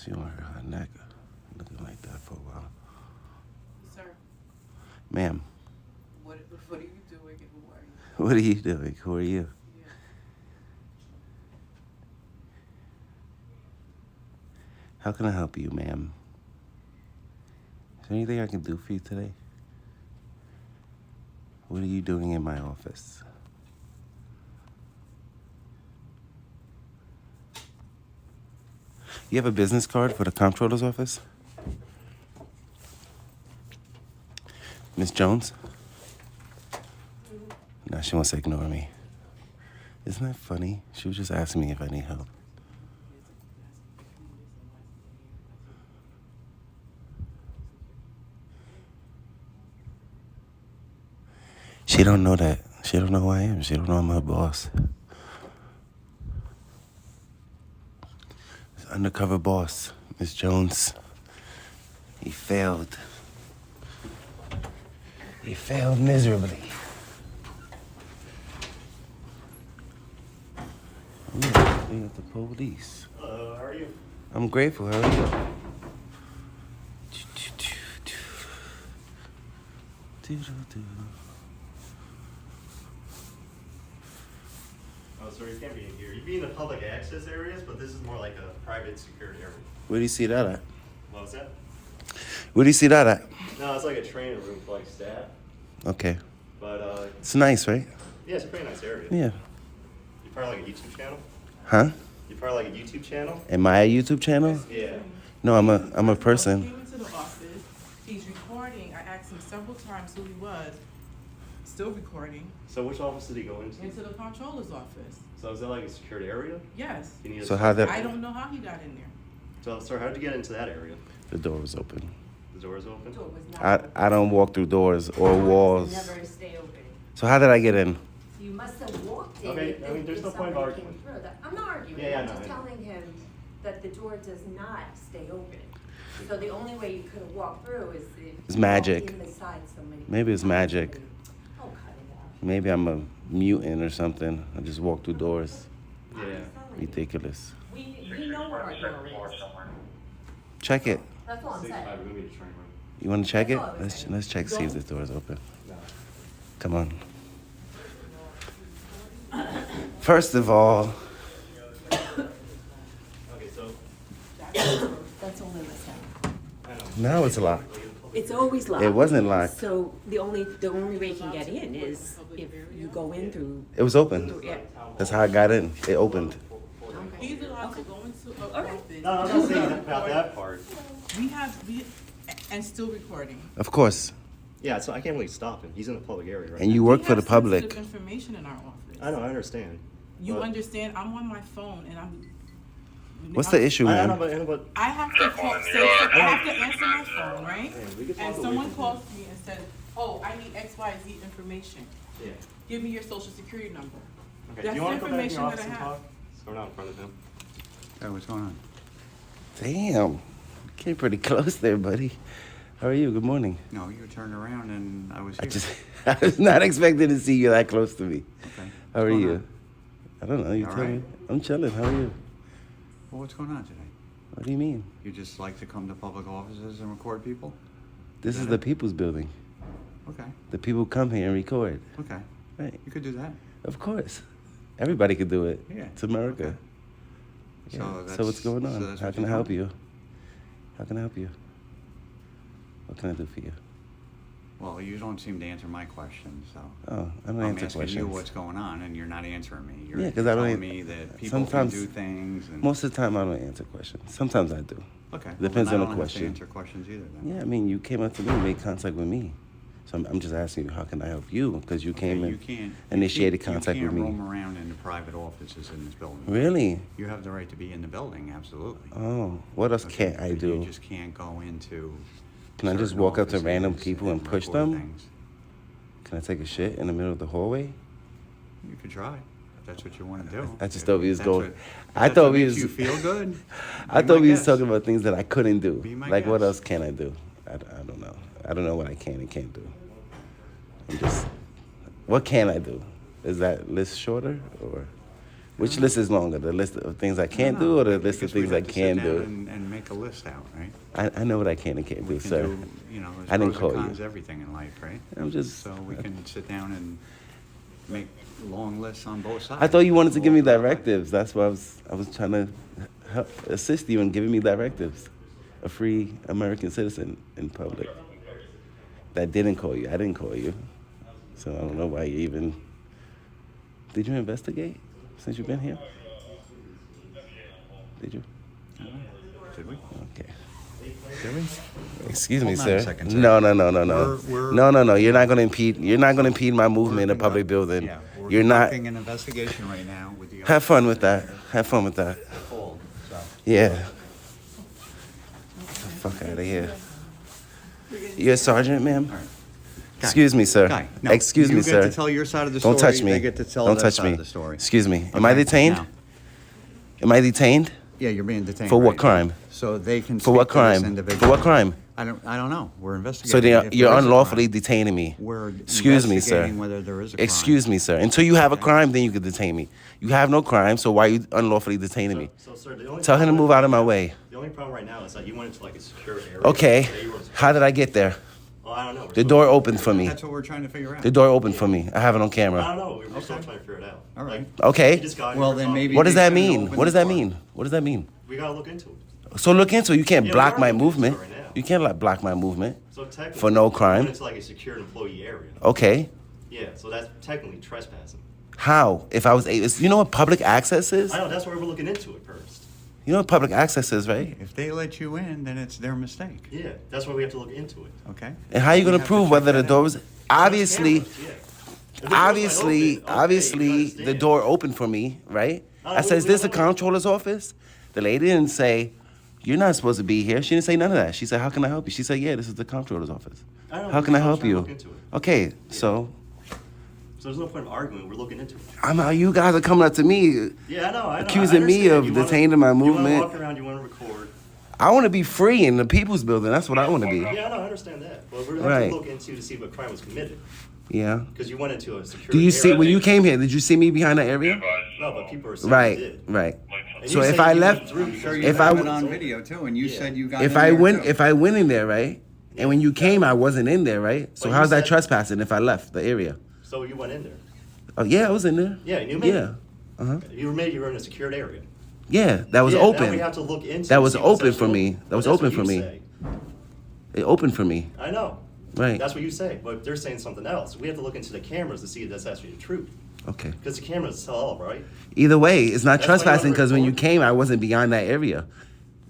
Speaker 2: She on her neck looking like that for a while.
Speaker 13: Sir,
Speaker 2: Ma'am,
Speaker 13: what are you doing and who are you?
Speaker 2: what are you doing? Who are you?
Speaker 13: Yeah.
Speaker 2: How can I help you, ma'am? Is there anything I can do for you today? What are you doing in my office? You have a business card for the comptroller's office? Miss Jones? No, she wants to ignore me. Isn't that funny? She was just asking me if I need help. She don't know that. She don't know who I am. She don't know I'm her boss. This undercover boss, Miss Jones. He failed. He failed miserably. Ooh, we got the police.
Speaker 6: Hello, how are you?
Speaker 2: I'm grateful. How are you?
Speaker 9: Oh, sorry, you can't be in here. You'd be in the public access areas, but this is more like a private security area.
Speaker 2: Where do you see that at?
Speaker 9: What was that?
Speaker 2: Where do you see that at?
Speaker 9: No, it's like a training room for like staff.
Speaker 2: Okay.
Speaker 9: But
Speaker 2: It's nice, right?
Speaker 9: yeah, it's a pretty nice area.
Speaker 2: Yeah.
Speaker 9: You probably like a YouTube channel?
Speaker 2: Huh?
Speaker 9: You probably like a YouTube channel?
Speaker 2: Am I a YouTube channel?
Speaker 9: Yeah.
Speaker 2: No, I'm a
Speaker 13: He
Speaker 2: person.
Speaker 13: came into the office. He's recording. I asked him several times who he was. Still recording.
Speaker 9: So which office did he go into?
Speaker 13: Into the comptroller's office.
Speaker 9: So is that like a security area?
Speaker 13: Yes.
Speaker 9: You need a
Speaker 2: So how that?
Speaker 13: I don't know how he got in there.
Speaker 9: So, sir, how'd you get into that area?
Speaker 2: The door was open.
Speaker 9: The door is open?
Speaker 13: Door was not
Speaker 2: I don't walk through doors or walls.
Speaker 14: Never stay open.
Speaker 2: So how did I get in?
Speaker 14: You must have walked in.
Speaker 9: Okay,
Speaker 14: if-
Speaker 9: I mean, there's
Speaker 14: if
Speaker 9: no point of
Speaker 14: somebody
Speaker 9: arguing.
Speaker 14: came through. I'm not arguing.
Speaker 9: Yeah,
Speaker 14: I'm
Speaker 9: no,
Speaker 14: just
Speaker 9: I know.
Speaker 14: telling him that the door does not stay open. So the only way you could have walked through is if
Speaker 2: It's
Speaker 14: you
Speaker 2: magic.
Speaker 14: walked in beside somebody.
Speaker 2: Maybe it's magic.
Speaker 14: Oh, cut it out.
Speaker 2: Maybe I'm a mutant or something. I just walk through doors.
Speaker 9: Yeah.
Speaker 2: Ridiculous.
Speaker 14: We know where our door is.
Speaker 2: Check it.
Speaker 14: That's all I'm
Speaker 9: 6-5,
Speaker 14: saying.
Speaker 9: we're gonna be the training room.
Speaker 2: You want to check it?
Speaker 14: That's all I was
Speaker 2: Let's check. See if the door is open. Come on. First of all,
Speaker 9: Okay, so
Speaker 14: That's only the
Speaker 2: now it's locked.
Speaker 14: It's always locked.
Speaker 2: It wasn't locked.
Speaker 14: So the only way you can get in is if you go in through.
Speaker 2: It was open.
Speaker 14: Yeah.
Speaker 2: That's how I got in. It opened.
Speaker 13: He's allowed to go into a office.
Speaker 9: no, I'm not saying about that part.
Speaker 13: And still recording.
Speaker 2: Of course.
Speaker 9: Yeah, so I can't really stop him. He's in a public area, right?
Speaker 2: And you work
Speaker 13: We
Speaker 2: for the
Speaker 13: have
Speaker 2: public.
Speaker 13: sensitive information in our office.
Speaker 9: I know, I understand.
Speaker 13: You
Speaker 9: But-
Speaker 13: understand? I'm on my phone and I'm.
Speaker 2: What's the issue,
Speaker 13: I
Speaker 2: man?
Speaker 13: have to call, I have to answer my phone, right? And someone calls me and says, "Oh, I need XYZ information.
Speaker 9: Yeah.
Speaker 13: Give me your social security number."
Speaker 9: Okay.
Speaker 13: That's
Speaker 9: Do you
Speaker 13: the
Speaker 9: want to go back in
Speaker 13: information
Speaker 9: your
Speaker 13: that
Speaker 9: office
Speaker 13: I
Speaker 9: and
Speaker 13: have.
Speaker 9: talk? Let's go down in front of him.
Speaker 6: Hey, what's going on?
Speaker 2: Damn. You came pretty close there, buddy. How are you? Good morning.
Speaker 6: No, you turned around and I was here.
Speaker 2: I was not expecting to see you that close to me.
Speaker 6: Okay.
Speaker 2: How are
Speaker 6: What's going
Speaker 2: you?
Speaker 6: on?
Speaker 2: I don't know. You
Speaker 6: All
Speaker 2: tell me.
Speaker 6: right.
Speaker 2: I'm chilling. How are you?
Speaker 6: Well, what's going on today?
Speaker 2: What do you mean?
Speaker 6: You just like to come to public offices and record people?
Speaker 2: This is
Speaker 6: that
Speaker 2: the
Speaker 6: it?
Speaker 2: people's building.
Speaker 6: Okay.
Speaker 2: The people come here and record.
Speaker 6: Okay.
Speaker 2: Right.
Speaker 6: You could do that.
Speaker 2: Of course. Everybody could do it.
Speaker 6: Yeah.
Speaker 2: It's America.
Speaker 6: Okay.
Speaker 2: Yeah.
Speaker 6: So
Speaker 2: So what's going on?
Speaker 6: that's
Speaker 2: How
Speaker 6: what
Speaker 2: can I
Speaker 6: you're
Speaker 2: help
Speaker 6: doing?
Speaker 2: you? How can I help you? What can I do for you?
Speaker 6: Well, you don't seem to answer my questions, so.
Speaker 2: Oh, I don't
Speaker 6: I'm
Speaker 2: answer
Speaker 6: asking
Speaker 2: questions.
Speaker 6: you what's going on, and you're not answering me. You're,
Speaker 2: Yeah, 'cause
Speaker 6: you're
Speaker 2: I don't
Speaker 6: telling
Speaker 2: an-
Speaker 6: me that people
Speaker 2: sometimes-
Speaker 6: can do things. And,
Speaker 2: Most of the time, I don't answer questions. Sometimes I do.
Speaker 6: okay.
Speaker 2: Depends
Speaker 6: well,
Speaker 2: on
Speaker 6: then
Speaker 2: the
Speaker 6: I don't have to
Speaker 2: question.
Speaker 6: answer questions either. Then.
Speaker 2: Yeah, I mean, you came up to me, made contact with me. So I'm just asking you, how can I help you? Because you came
Speaker 6: Okay,
Speaker 2: and
Speaker 6: you can't
Speaker 2: initiated
Speaker 6: you
Speaker 2: contact
Speaker 6: can't
Speaker 2: with me.
Speaker 6: roam around in the private offices in this building.
Speaker 2: Really?
Speaker 6: You have the right to be in the building, absolutely.
Speaker 2: Oh, what else
Speaker 6: Okay,
Speaker 2: can't I
Speaker 6: but
Speaker 2: do?
Speaker 6: You just can't go into.
Speaker 2: Can I just
Speaker 6: certain
Speaker 2: walk up to random
Speaker 6: offices
Speaker 2: people and push
Speaker 6: record
Speaker 2: them?
Speaker 6: things.
Speaker 2: Can I take a shit in the middle of the hallway?
Speaker 6: You could try. If that's what you want to do.
Speaker 2: I just
Speaker 6: If
Speaker 2: thought we was
Speaker 6: that's
Speaker 2: going.
Speaker 6: what-
Speaker 2: I
Speaker 6: that's
Speaker 2: thought
Speaker 6: what
Speaker 2: we
Speaker 6: makes
Speaker 2: was.
Speaker 6: You feel good?
Speaker 2: I
Speaker 6: Be
Speaker 2: thought
Speaker 6: my
Speaker 2: we was
Speaker 6: guest.
Speaker 2: talking about things that I couldn't do.
Speaker 6: Be my
Speaker 2: Like what
Speaker 6: guest.
Speaker 2: else can I do? I don't know. I don't know what I can and can't do. I'm just. What can I do? Is that list shorter or? Which list is longer? The list of things I can't do or the list of
Speaker 6: Because we'd
Speaker 2: things I
Speaker 6: have to sit
Speaker 2: can
Speaker 6: down
Speaker 2: do?
Speaker 6: And make a list out, right?
Speaker 2: I know what I can and can't
Speaker 6: We
Speaker 2: do,
Speaker 6: can
Speaker 2: sir.
Speaker 6: do, you know,
Speaker 2: I
Speaker 6: there's
Speaker 2: didn't
Speaker 6: pros
Speaker 2: call
Speaker 6: and cons
Speaker 2: you.
Speaker 6: to everything in life, right?
Speaker 2: I'm just.
Speaker 6: So we can sit down and make long lists on both sides.
Speaker 2: I thought you wanted to give me
Speaker 6: Walk around.
Speaker 2: directives. That's why I was trying to help assist you in giving me directives. A free American citizen in public that didn't call you. I didn't call you, so I don't know why you even. Did you investigate since you've been here? Did you?
Speaker 6: Did we?
Speaker 2: Okay.
Speaker 6: Did we?
Speaker 2: Excuse me,
Speaker 6: Hold on
Speaker 2: sir.
Speaker 6: a second, sir.
Speaker 2: No.
Speaker 6: We're-
Speaker 2: No. You're not gonna impede. You're not gonna impede my movement in a public building.
Speaker 6: Yeah, we're
Speaker 2: You're not.
Speaker 6: conducting an investigation right now with the.
Speaker 2: Have fun with that. Have fun with that.
Speaker 6: Called, so.
Speaker 2: Yeah. Get the fuck out of here. You're a sergeant, ma'am?
Speaker 6: Guy.
Speaker 2: Excuse me, sir.
Speaker 6: Guy, no,
Speaker 2: Excuse me,
Speaker 6: you
Speaker 2: sir.
Speaker 6: get to tell your side of the
Speaker 2: Don't
Speaker 6: story.
Speaker 2: touch me.
Speaker 6: They get to tell
Speaker 2: Don't
Speaker 6: their
Speaker 2: touch
Speaker 6: side
Speaker 2: me.
Speaker 6: of the story.
Speaker 2: Excuse me. Am I
Speaker 6: Okay,
Speaker 2: detained?
Speaker 6: now.
Speaker 2: Am I detained?
Speaker 6: Yeah, you're being detained.
Speaker 2: For what
Speaker 6: right
Speaker 2: crime?
Speaker 6: now. So they can.
Speaker 2: For what
Speaker 6: speak to this
Speaker 2: crime?
Speaker 6: individual.
Speaker 2: For what crime?
Speaker 6: I don't know. We're
Speaker 2: So
Speaker 6: investigating. if
Speaker 2: you're
Speaker 6: there is a
Speaker 2: unlawfully
Speaker 6: crime.
Speaker 2: detaining me.
Speaker 6: We're
Speaker 2: Excuse me, sir.
Speaker 6: investigating whether there is a crime.
Speaker 2: Excuse me, sir. Until you have a crime, then you can detain me. You have no crime, so why are you unlawfully detaining me?
Speaker 9: So, sir, the only
Speaker 2: Tell him to
Speaker 9: problem
Speaker 2: move out of my way.
Speaker 9: The only problem right now is that you went into like a secure area.
Speaker 2: Okay.
Speaker 9: that you were-
Speaker 2: How did I get there?
Speaker 9: Well, I don't know. We're
Speaker 2: The
Speaker 9: still-
Speaker 2: door opened for me.
Speaker 6: That's what we're trying to figure out.
Speaker 2: The door opened for me. I have it on
Speaker 9: I
Speaker 2: camera.
Speaker 9: don't know. We're still trying to figure it out.
Speaker 6: All right.
Speaker 2: Okay.
Speaker 9: You just got
Speaker 6: Well,
Speaker 9: here,
Speaker 6: then
Speaker 9: we're
Speaker 6: maybe-
Speaker 2: What does
Speaker 6: they
Speaker 2: that
Speaker 6: shouldn't
Speaker 2: mean?
Speaker 6: open
Speaker 2: What does
Speaker 6: the
Speaker 2: that
Speaker 6: door.
Speaker 2: mean? What does that mean?
Speaker 9: talking. We gotta look into it.
Speaker 2: So look into it. You can't
Speaker 9: Yeah, we
Speaker 2: block
Speaker 9: are
Speaker 2: my
Speaker 9: looking into
Speaker 2: movement.
Speaker 9: it right now.
Speaker 2: You can't like block my movement.
Speaker 9: So technically,
Speaker 2: For no
Speaker 9: you
Speaker 2: crime.
Speaker 9: went into like a secured employee area.
Speaker 2: Okay.
Speaker 9: Yeah, so that's technically trespassing.
Speaker 2: How? If I was able, you know what public access is?
Speaker 9: I know. That's why we're looking into it first.
Speaker 2: You know what public access is, right?
Speaker 6: If they let you in, then it's their mistake.
Speaker 9: Yeah, that's why we have to look into it.
Speaker 6: Okay.
Speaker 2: And how are you
Speaker 6: We
Speaker 2: gonna
Speaker 6: have to
Speaker 2: prove
Speaker 6: check
Speaker 2: whether the
Speaker 6: that
Speaker 2: door
Speaker 6: out.
Speaker 2: was obviously,
Speaker 9: Cameras, yeah. If the door's wide open, okay,
Speaker 2: obviously
Speaker 9: you
Speaker 2: the
Speaker 9: understand.
Speaker 2: door opened for me, right?
Speaker 9: Oh,
Speaker 2: I said, "Is
Speaker 9: we
Speaker 2: this a
Speaker 9: don't know.
Speaker 2: comptroller's office?" The lady didn't say, "You're not supposed to be here." She didn't say none of that. She said, "How can I help you?" She said, "Yeah, this is the comptroller's office.
Speaker 9: I know,
Speaker 2: How
Speaker 9: we're
Speaker 2: can I
Speaker 9: still
Speaker 2: help
Speaker 9: trying to
Speaker 2: you?"
Speaker 9: look into it.
Speaker 2: Okay, so
Speaker 9: So there's no point in arguing. We're looking into it.
Speaker 2: you guys are coming up to me.
Speaker 9: Yeah, I know.
Speaker 2: Accusing
Speaker 9: I
Speaker 2: me
Speaker 9: understand.
Speaker 2: of
Speaker 9: You wanna-
Speaker 2: detaining my
Speaker 9: You
Speaker 2: movement.
Speaker 9: want to walk around. You want to record.
Speaker 2: I want to be free in the people's building. That's what I want to be.
Speaker 9: Yeah, I know. I understand that. But we're
Speaker 2: Right.
Speaker 9: have to look into to see what crime was committed.
Speaker 2: Yeah.
Speaker 9: Because you went into a secure
Speaker 2: Do you see
Speaker 9: area.
Speaker 2: when you came here? Did you see me behind that area?
Speaker 9: No, but people are saying you
Speaker 2: Right,
Speaker 9: did.
Speaker 2: right.
Speaker 9: And
Speaker 2: So
Speaker 9: you
Speaker 2: if
Speaker 9: say
Speaker 2: I
Speaker 9: you
Speaker 2: left,
Speaker 9: went through,
Speaker 6: I'm sure you
Speaker 2: if
Speaker 6: have
Speaker 2: I
Speaker 6: it on video too, and you said you got
Speaker 2: if
Speaker 6: in
Speaker 2: I
Speaker 6: there,
Speaker 2: went
Speaker 6: too.
Speaker 2: if I went in there, right? And when you came, I wasn't in there, right? So
Speaker 9: But
Speaker 2: how's
Speaker 9: you
Speaker 2: that
Speaker 9: said-
Speaker 2: trespassing if I left the area?
Speaker 9: So you went in there.
Speaker 2: Oh yeah, I was in there.
Speaker 9: Yeah, and you made
Speaker 2: Yeah. Uh-huh.
Speaker 9: You were in a secured area.
Speaker 2: Yeah, that was
Speaker 9: Yeah, now
Speaker 2: open.
Speaker 9: we have to look into
Speaker 2: That
Speaker 9: it,
Speaker 2: was
Speaker 9: see what's
Speaker 2: open for
Speaker 9: actually
Speaker 2: me.
Speaker 9: open.
Speaker 2: That was
Speaker 9: That's
Speaker 2: open
Speaker 9: what
Speaker 2: for
Speaker 9: you
Speaker 2: me.
Speaker 9: say.
Speaker 2: It opened for me.
Speaker 9: I know.
Speaker 2: Right.
Speaker 9: That's what you say, but they're saying something else. We have to look into the cameras to see if that's actually the truth.
Speaker 2: Okay.
Speaker 9: Because the cameras tell all, right?
Speaker 2: Either way, it's not
Speaker 9: That's why you
Speaker 2: trespassing
Speaker 9: wanna
Speaker 2: because when you
Speaker 9: record.
Speaker 2: came, I wasn't beyond that area.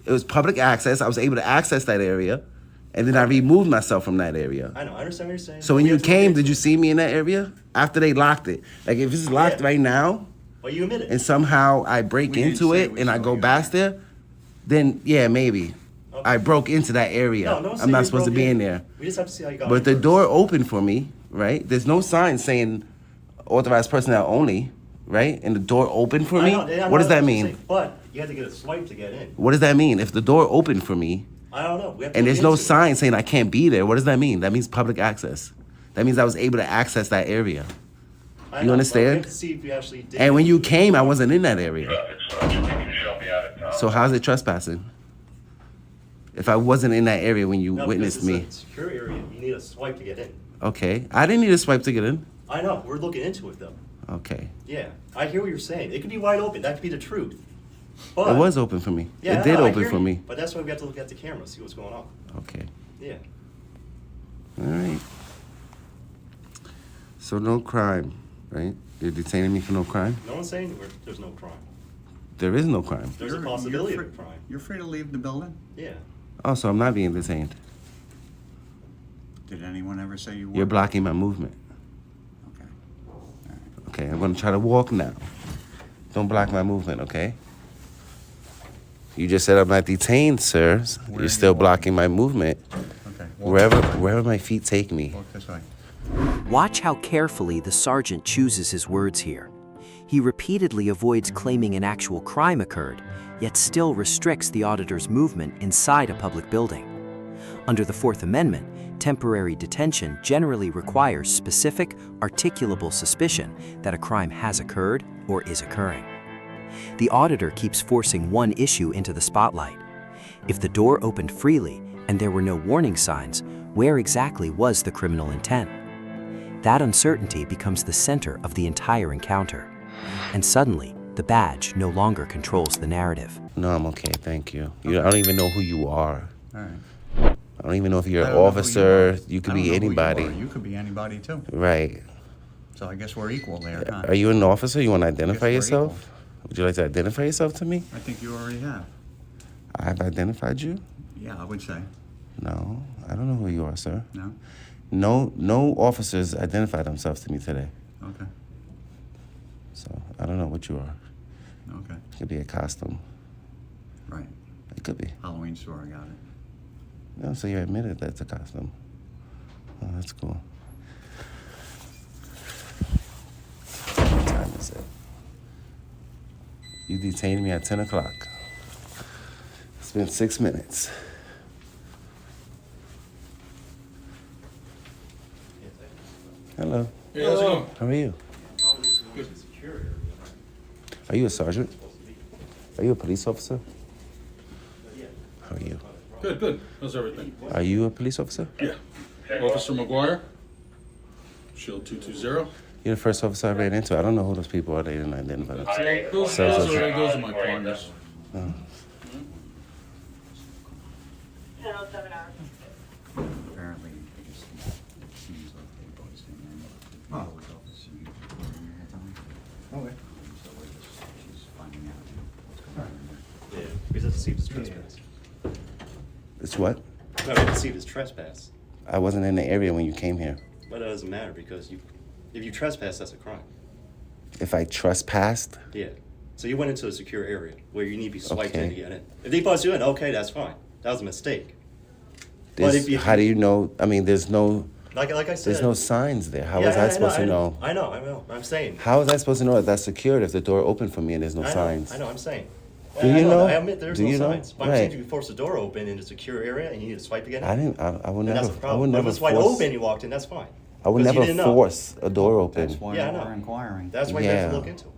Speaker 2: It was public access. I was able to access that area, and then I removed myself from that area.
Speaker 9: I know. I understand what you're saying.
Speaker 2: So when
Speaker 9: We
Speaker 2: you
Speaker 9: have to look
Speaker 2: came,
Speaker 9: into
Speaker 2: did you
Speaker 9: it.
Speaker 2: see me in that area after they locked it? Like if it's locked
Speaker 9: Yeah.
Speaker 2: right now,
Speaker 9: Well, you admit it.
Speaker 2: and somehow I break
Speaker 6: We didn't
Speaker 2: into
Speaker 6: say
Speaker 2: it
Speaker 6: we
Speaker 2: and I
Speaker 6: saw
Speaker 2: go
Speaker 6: you
Speaker 2: past there, Then yeah, maybe. I broke into that area.
Speaker 9: No,
Speaker 2: I'm not supposed to be in there.
Speaker 9: We just have to see how you got
Speaker 2: But
Speaker 9: in
Speaker 2: the
Speaker 9: first.
Speaker 2: door opened for me, right? There's no sign saying authorized personnel only, right? And the door opened for me? What does that mean?
Speaker 9: But you had to get a swipe to get in.
Speaker 2: What does that mean? If the door opened for me,
Speaker 9: I don't know. We have to
Speaker 2: and
Speaker 9: look
Speaker 2: there's no
Speaker 9: into it.
Speaker 2: sign saying I can't be there, what does that mean? That means public access. That means I was able to access that area.
Speaker 9: I
Speaker 2: You
Speaker 9: know, but we
Speaker 2: understand?
Speaker 9: have to see if you actually did.
Speaker 2: And when you came, I wasn't in that area. So how's it trespassing? If I wasn't in that area when you
Speaker 9: No,
Speaker 2: witnessed
Speaker 9: because
Speaker 2: me.
Speaker 9: it's a secure area. You need a swipe to get in.
Speaker 2: Okay. I didn't need a swipe to get in.
Speaker 9: I know. We're looking into it though.
Speaker 2: Okay.
Speaker 9: Yeah, I hear what you're saying. It could be wide open. That could be the truth. But
Speaker 2: It was open for me.
Speaker 9: Yeah,
Speaker 2: It did
Speaker 9: no, I
Speaker 2: open
Speaker 9: hear
Speaker 2: for
Speaker 9: you.
Speaker 2: me.
Speaker 9: But that's why we have to look at the camera, see what's going on.
Speaker 2: Okay.
Speaker 9: Yeah.
Speaker 2: All right. So no crime, right? You're detaining me for no crime?
Speaker 9: No one's saying there's no crime.
Speaker 2: There is no crime.
Speaker 9: There's a possibility of a crime.
Speaker 6: You're free to leave the building?
Speaker 9: Yeah.
Speaker 2: Oh, so I'm not being detained.
Speaker 6: Did anyone ever say you were?
Speaker 2: You're blocking my movement.
Speaker 6: Okay.
Speaker 2: Okay, I'm gonna try to walk now. Don't block my movement, okay? You just said I'm not detained, sir. You're still blocking my movement.
Speaker 6: Okay.
Speaker 2: Wherever my feet take me.
Speaker 6: Walk this way.
Speaker 3: Watch how carefully the sergeant chooses his words here. He repeatedly avoids claiming an actual crime occurred, yet still restricts the auditor's movement inside a public building. Under the Fourth Amendment, temporary detention generally requires specific, articulable suspicion that a crime has occurred or is occurring. The auditor keeps forcing one issue into the spotlight. If the door opened freely and there were no warning signs, where exactly was the criminal intent? That uncertainty becomes the center of the entire encounter. And suddenly, the badge no longer controls the narrative.
Speaker 2: No, I'm okay, thank you. I don't even know who you are.
Speaker 6: All right.
Speaker 2: I don't even know if you're
Speaker 6: I
Speaker 2: an
Speaker 6: don't know who
Speaker 2: officer.
Speaker 6: you
Speaker 2: You could
Speaker 6: I don't
Speaker 2: be
Speaker 6: know who you
Speaker 2: anybody.
Speaker 6: are. You could be anybody too.
Speaker 2: Right.
Speaker 6: So I guess we're equal there, huh?
Speaker 2: Are you an officer? You want to identify
Speaker 6: we're
Speaker 2: yourself? Would you like to identify yourself to me?
Speaker 6: I think you already have.
Speaker 2: I've identified you?
Speaker 6: Yeah, I would say.
Speaker 2: No, I don't know who you are, sir.
Speaker 6: No?
Speaker 2: No officers identified themselves to me today.
Speaker 6: Okay.
Speaker 2: So I don't know what you are.
Speaker 6: Okay.
Speaker 2: It could be a costume.
Speaker 6: Right.
Speaker 2: It could be.
Speaker 6: Halloween store, I got it.
Speaker 2: No, so you admitted that's a costume. Oh, that's cool. What time is it? You detained me at 10 o'clock. It's been 6 minutes. Hello.
Speaker 4: Hey, how's it going?
Speaker 2: How are you? Are you a sergeant? Are you a police officer? How are you?
Speaker 4: Good, good. How's everything?
Speaker 2: Are you a police officer?
Speaker 4: Yeah. Officer McGuire, Shield 220.
Speaker 2: You're the first officer I ran into. I don't know who those people are. They didn't identify themselves.
Speaker 4: Those are my partners.
Speaker 2: Oh.
Speaker 6: Apparently, it just seems like they both seem in. Oh. Was officer you the whole time.
Speaker 12: Okay.
Speaker 6: So she's finding out what's going on in there.
Speaker 9: Yeah. We just have to see if it's trespass.
Speaker 2: It's what?
Speaker 9: No, we have to see if it's trespass.
Speaker 2: I wasn't in the area when you came here.
Speaker 9: But it doesn't matter because if you trespass, that's a crime.
Speaker 2: If I trespassed,
Speaker 9: Yeah. So you went into a secure area where you need to be swiped
Speaker 2: Okay.
Speaker 9: in to get in. If they bust you in, okay, that's fine. That was a mistake. But if you,
Speaker 2: how do you know? I mean, there's no
Speaker 9: like I said,
Speaker 2: there's no signs there. How
Speaker 9: Yeah,
Speaker 2: was I supposed to know?
Speaker 9: I know. I'm saying.
Speaker 2: How was I supposed to know that that's secured if the door opened for me and there's no signs?
Speaker 9: I know. I'm saying.
Speaker 2: Do you know?
Speaker 9: I admit there's
Speaker 2: Do
Speaker 9: no
Speaker 2: you know?
Speaker 9: signs. But I'm saying
Speaker 2: Right.
Speaker 9: if you force the door open in a secure area and you need to swipe to get in.
Speaker 2: I didn't. I would
Speaker 9: then
Speaker 2: never.
Speaker 9: that's a
Speaker 2: I
Speaker 9: problem.
Speaker 2: would
Speaker 9: But
Speaker 2: never
Speaker 9: if it's wide
Speaker 2: force.
Speaker 9: open, you walked in. That's fine.
Speaker 2: I would
Speaker 9: Because you
Speaker 2: never
Speaker 9: didn't know.
Speaker 2: force a door open.
Speaker 6: That's why
Speaker 9: Yeah, I
Speaker 6: we're
Speaker 9: know.
Speaker 6: inquiring.
Speaker 9: That's why you have to
Speaker 2: Yeah.
Speaker 9: look into it.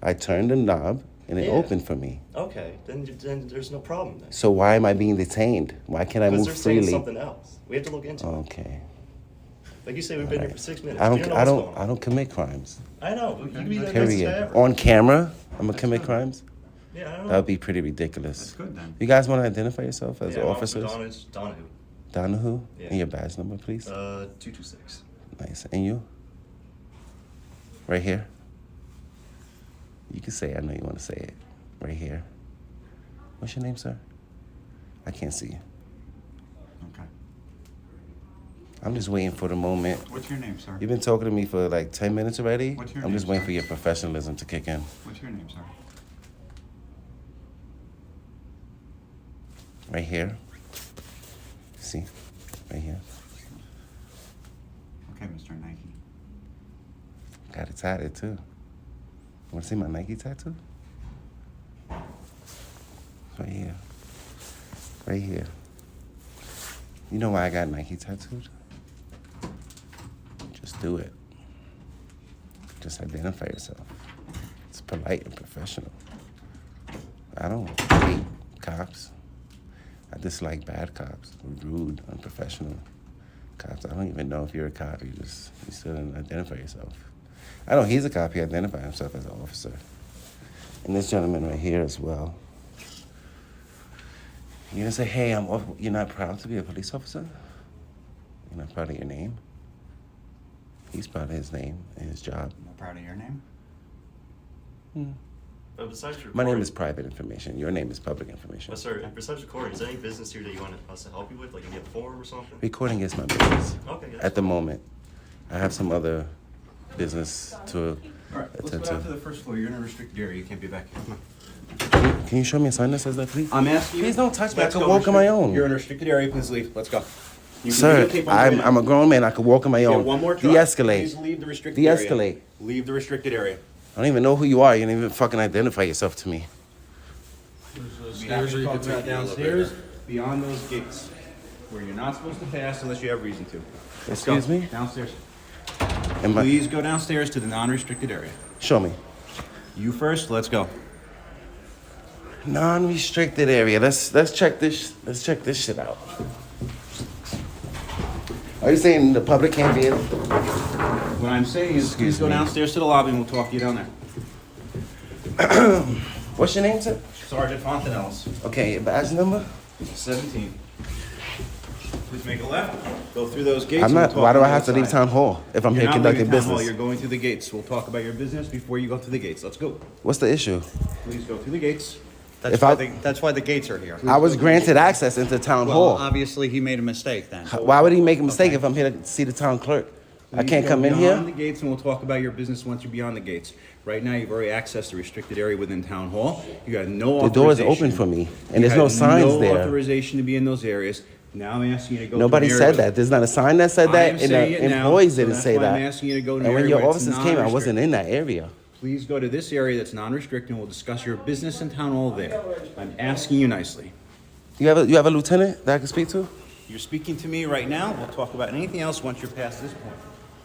Speaker 2: I turned the knob and it
Speaker 9: Yeah.
Speaker 2: opened for me.
Speaker 9: Okay, then there's no problem then.
Speaker 2: So why am I being detained? Why can't I
Speaker 9: Because
Speaker 2: move
Speaker 9: they're saying
Speaker 2: freely?
Speaker 9: something else. We have to look into it.
Speaker 2: Okay.
Speaker 9: Like you say, we've been here for 6 minutes.
Speaker 2: I
Speaker 9: We
Speaker 2: don't.
Speaker 9: know
Speaker 2: I
Speaker 9: what's
Speaker 2: don't.
Speaker 9: going
Speaker 2: I
Speaker 9: on.
Speaker 2: don't commit crimes.
Speaker 9: I know. You can be the
Speaker 2: Period. On camera, I'm gonna commit crimes.
Speaker 9: Yeah, I don't know.
Speaker 2: That would be pretty ridiculous.
Speaker 6: That's good then.
Speaker 2: You guys want to identify yourself as
Speaker 9: Yeah,
Speaker 2: officers?
Speaker 9: Donahue.
Speaker 2: Donahue?
Speaker 9: Yeah.
Speaker 2: And your badge number, please?
Speaker 9: 226.
Speaker 2: Nice. And you? Right here? You can say it. I know you want to say it. Right here. What's your name, sir? I can't see you.
Speaker 6: Okay.
Speaker 2: I'm just waiting for the moment.
Speaker 6: What's your name, sir?
Speaker 2: You've been talking to me for like 10 minutes already.
Speaker 6: What's your
Speaker 2: I'm
Speaker 6: name,
Speaker 2: just waiting
Speaker 6: sir?
Speaker 2: for your professionalism to kick in.
Speaker 6: What's your name, sir?
Speaker 2: Right here. See? Right here.
Speaker 6: Okay, Mr. Nike.
Speaker 2: Got it tatted too. Want to see my Nike tattoo? Right here. Right here. You know why I got Nike tattooed? Just do it. Just identify yourself. It's polite and professional. I don't hate cops. I dislike bad cops, rude, unprofessional cops. I don't even know if you're a cop. You still didn't identify yourself. I know he's a cop. He identified himself as an officer. And this gentleman right here as well. You're gonna say, hey, you're not proud to be a police officer? You're not proud of your name? He's proud of his name and his job.
Speaker 6: I'm not proud of your name?
Speaker 9: Besides
Speaker 2: My name is private information. Your name is public information.
Speaker 9: Sir, besides recording, is there any business here that you want us to help you with? Like, you get a form or something?
Speaker 2: Recording is my business.
Speaker 9: Okay, yes.
Speaker 2: At the moment. I have some other business to
Speaker 6: All right, let's
Speaker 2: attend
Speaker 6: go down to
Speaker 2: to.
Speaker 6: the first floor. You're in a restricted area. You can't be back here. Come on.
Speaker 2: Can you show me a sign that says that, please?
Speaker 6: I'm asking you.
Speaker 2: Please don't touch me. I
Speaker 6: Let's
Speaker 2: can
Speaker 6: go
Speaker 2: walk on my
Speaker 6: restrict-
Speaker 2: own.
Speaker 6: You're in a restricted area. Please leave. Let's go. You can
Speaker 2: Sir,
Speaker 6: videotape on the way
Speaker 2: I'm
Speaker 6: down.
Speaker 2: a grown man. I can walk on my
Speaker 6: Yeah,
Speaker 2: own.
Speaker 6: one more try.
Speaker 2: De-escalate.
Speaker 6: Please leave the restricted area.
Speaker 2: De-escalate.
Speaker 6: Leave the restricted area.
Speaker 2: I don't even know who you are. You didn't even fucking identify yourself to me.
Speaker 6: Stairs or you can talk downstairs, beyond those gates, where you're not supposed to pass unless you have reason to. Let's go.
Speaker 2: Excuse me?
Speaker 6: Downstairs.
Speaker 2: Am I-
Speaker 6: Please go downstairs to the non-restricted area.
Speaker 2: Show me.
Speaker 6: You first. Let's go.
Speaker 2: Non-restricted area. Let's check this. Let's check this shit out. Are you saying the public can't be in?
Speaker 6: What I'm saying is, please go downstairs to the lobby and we'll talk to you down there.
Speaker 2: What's your name, sir?
Speaker 6: Sergeant Fontanellis.
Speaker 2: Okay, your badge number?
Speaker 6: 17. Please make a left. Go through those gates.
Speaker 2: I'm
Speaker 6: and we'll
Speaker 2: not.
Speaker 6: talk
Speaker 2: Why do
Speaker 6: on
Speaker 2: I
Speaker 6: the
Speaker 2: have to
Speaker 6: other
Speaker 2: leave
Speaker 6: side.
Speaker 2: town hall if I'm
Speaker 6: You're
Speaker 2: here
Speaker 6: not
Speaker 2: conducting
Speaker 6: leaving town hall,
Speaker 2: business?
Speaker 6: You're going through the gates. We'll talk about your business before you go through the gates. Let's go.
Speaker 2: What's the issue?
Speaker 6: Please go through the gates.
Speaker 2: If I-
Speaker 6: That's why the gates are here.
Speaker 2: I was granted access into town
Speaker 6: Well,
Speaker 2: hall.
Speaker 6: obviously, he made a mistake then.
Speaker 2: Why would he make a mistake if I'm here to see the town clerk? I can't come in
Speaker 6: Beyond
Speaker 2: here?
Speaker 6: the gates, and we'll talk about your business once you're beyond the gates. Right now, you've already accessed the restricted area within town hall. You got no
Speaker 2: The door is
Speaker 6: authorization.
Speaker 2: open for me,
Speaker 6: You
Speaker 2: and there's no
Speaker 6: had
Speaker 2: signs
Speaker 6: no
Speaker 2: there.
Speaker 6: authorization to be in those areas. Now I'm asking you to go.
Speaker 2: Nobody
Speaker 6: to an area
Speaker 2: said that. There's not a sign that said
Speaker 6: I
Speaker 2: that,
Speaker 6: am
Speaker 2: and
Speaker 6: saying
Speaker 2: the
Speaker 6: it now,
Speaker 2: employees
Speaker 6: so
Speaker 2: didn't
Speaker 6: that's
Speaker 2: say
Speaker 6: why
Speaker 2: that.
Speaker 6: I'm asking you to go to an
Speaker 2: And when
Speaker 6: area
Speaker 2: your
Speaker 6: where it's
Speaker 2: officers came, I
Speaker 6: non-restricted.
Speaker 2: wasn't in that area.
Speaker 6: Please go to this area that's non-restricted, and we'll discuss your business in town hall there. I'm asking you nicely.
Speaker 2: You have a lieutenant that I can speak to?
Speaker 6: You're speaking to me right now. We'll talk about anything else once you're past this point.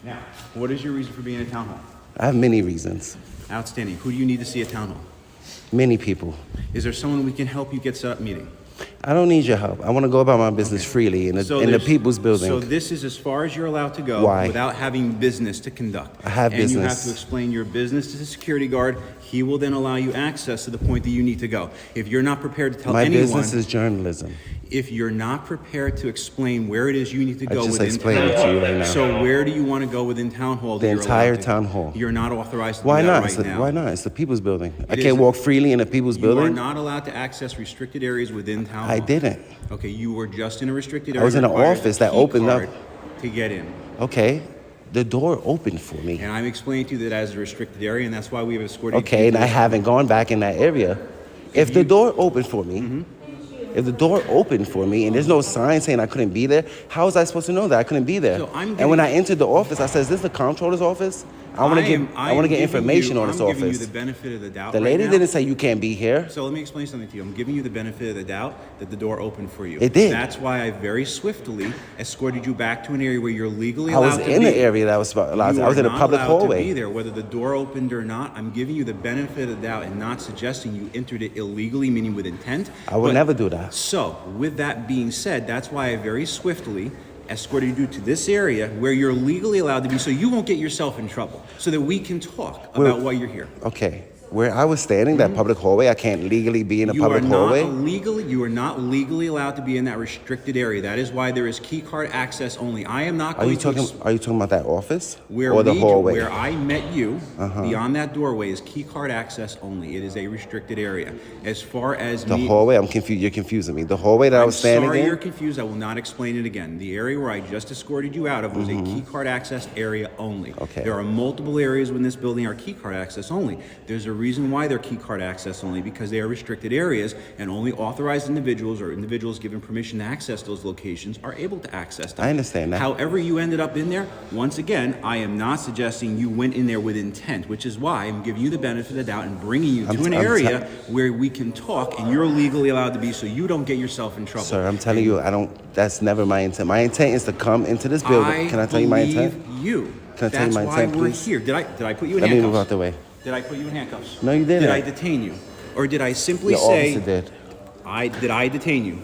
Speaker 6: Now, what is your reason for being in town hall?
Speaker 2: I have many reasons.
Speaker 6: Outstanding. Who do you need to see at town hall?
Speaker 2: Many people.
Speaker 6: Is there someone we can help you get set up meeting?
Speaker 2: I don't need your help. I want to go about my business freely in the
Speaker 6: there's-
Speaker 2: people's building.
Speaker 6: So this is as far as you're allowed to go
Speaker 2: Why?
Speaker 6: without having business to conduct.
Speaker 2: I have
Speaker 6: and you have
Speaker 2: business.
Speaker 6: to explain your business to the security guard. He will then allow you access to the point that you need to go. If you're not prepared to tell
Speaker 2: My
Speaker 6: anyone,
Speaker 2: business is journalism.
Speaker 6: if you're not prepared to explain where it is you need to
Speaker 2: I
Speaker 6: go
Speaker 2: just
Speaker 6: within
Speaker 2: explained
Speaker 6: town
Speaker 2: it to you right now.
Speaker 6: So where do you want to go within town hall?
Speaker 2: The
Speaker 6: that you're
Speaker 2: entire
Speaker 6: allowed to?
Speaker 2: town hall.
Speaker 6: You're not authorized to
Speaker 2: Why
Speaker 6: do that
Speaker 2: not?
Speaker 6: right now.
Speaker 2: Why not? It's the people's building. I
Speaker 6: It
Speaker 2: can't
Speaker 6: is-
Speaker 2: walk freely in the people's
Speaker 6: You are
Speaker 2: building.
Speaker 6: not allowed to access restricted areas within town hall.
Speaker 2: I didn't.
Speaker 6: Okay, you were just in a restricted area.
Speaker 2: I was in an
Speaker 6: required
Speaker 2: office
Speaker 6: a
Speaker 2: that
Speaker 6: key
Speaker 2: opened up.
Speaker 6: card to get in.
Speaker 2: Okay, the door opened for me.
Speaker 6: And I'm explaining to you that as a restricted area, and that's why we have escorted you
Speaker 2: Okay, and
Speaker 6: to
Speaker 2: I
Speaker 6: this-
Speaker 2: haven't gone back in that area. If the door opened for me,
Speaker 6: Mm-hmm.
Speaker 2: if the door opened for me and there's no sign saying I couldn't be there, how was I supposed to know that I couldn't be there?
Speaker 6: So I'm
Speaker 2: And when I
Speaker 6: giving-
Speaker 2: entered the office, I said, "Is this the comptroller's office? I want to get information on this
Speaker 6: I'm giving you
Speaker 2: office."
Speaker 6: the benefit of the doubt.
Speaker 2: The
Speaker 6: right
Speaker 2: lady
Speaker 6: now.
Speaker 2: didn't say you can't be here.
Speaker 6: So let me explain something to you. I'm giving you the benefit of the doubt that the door opened for you.
Speaker 2: It did.
Speaker 6: That's why I very swiftly escorted you back to an area where you're legally
Speaker 2: I
Speaker 6: allowed
Speaker 2: was
Speaker 6: to be.
Speaker 2: in the area that I was allowed.
Speaker 6: You
Speaker 2: I was
Speaker 6: are
Speaker 2: in a
Speaker 6: not
Speaker 2: public
Speaker 6: allowed to be
Speaker 2: hallway.
Speaker 6: there, whether the door opened or not. I'm giving you the benefit of the doubt and not suggesting you entered it illegally, meaning with intent.
Speaker 2: I would
Speaker 6: But-
Speaker 2: never do that.
Speaker 6: So, with that being said, that's why I very swiftly escorted you to this area where you're legally allowed to be, so you won't get yourself in trouble, so that we can talk about why you're here.
Speaker 2: Okay, where I was standing, that public hallway, I can't legally be in a
Speaker 6: You
Speaker 2: public
Speaker 6: are not
Speaker 2: hallway.
Speaker 6: you are not legally allowed to be in that restricted area. That is why there is key card access only. I am not
Speaker 2: Are
Speaker 6: going
Speaker 2: you talking?
Speaker 6: to.
Speaker 2: Are you talking about that office
Speaker 6: Where
Speaker 2: or the hallway?
Speaker 6: where I met you,
Speaker 2: Uh-huh.
Speaker 6: beyond that doorway is key card access only. It is a restricted area. As far as
Speaker 2: The
Speaker 6: me,
Speaker 2: hallway? I'm confused. You're confusing me. The hallway that I was standing
Speaker 6: sorry
Speaker 2: in.
Speaker 6: you're confused. I will not explain it again. The area where I just escorted you out of was a key card access area only.
Speaker 2: Mm-hmm. Okay.
Speaker 6: There are multiple areas within this building are key card access only. There's a reason why they're key card access only, because they are restricted areas, and only authorized individuals or individuals given permission to access those locations are able to access them.
Speaker 2: I understand that.
Speaker 6: However you ended up in there, once again, I am not suggesting you went in there with intent, which is why I'm giving you the benefit of the doubt and bringing you to an area where we can talk and you're legally allowed to be, so you don't get yourself in trouble.
Speaker 2: Sir, I'm telling you, that's never my intent. My intent is to come into this building. Can I tell you my intent? Can I tell you my intent,
Speaker 6: That's why we're
Speaker 2: please?
Speaker 6: here. Did I put you in handcuffs?
Speaker 2: Let me move out the way.
Speaker 6: Did I put you in handcuffs?
Speaker 2: No, you didn't.
Speaker 6: Did I detain you? Or did I simply
Speaker 2: Your
Speaker 6: say...
Speaker 2: officer did.
Speaker 6: Did I detain you?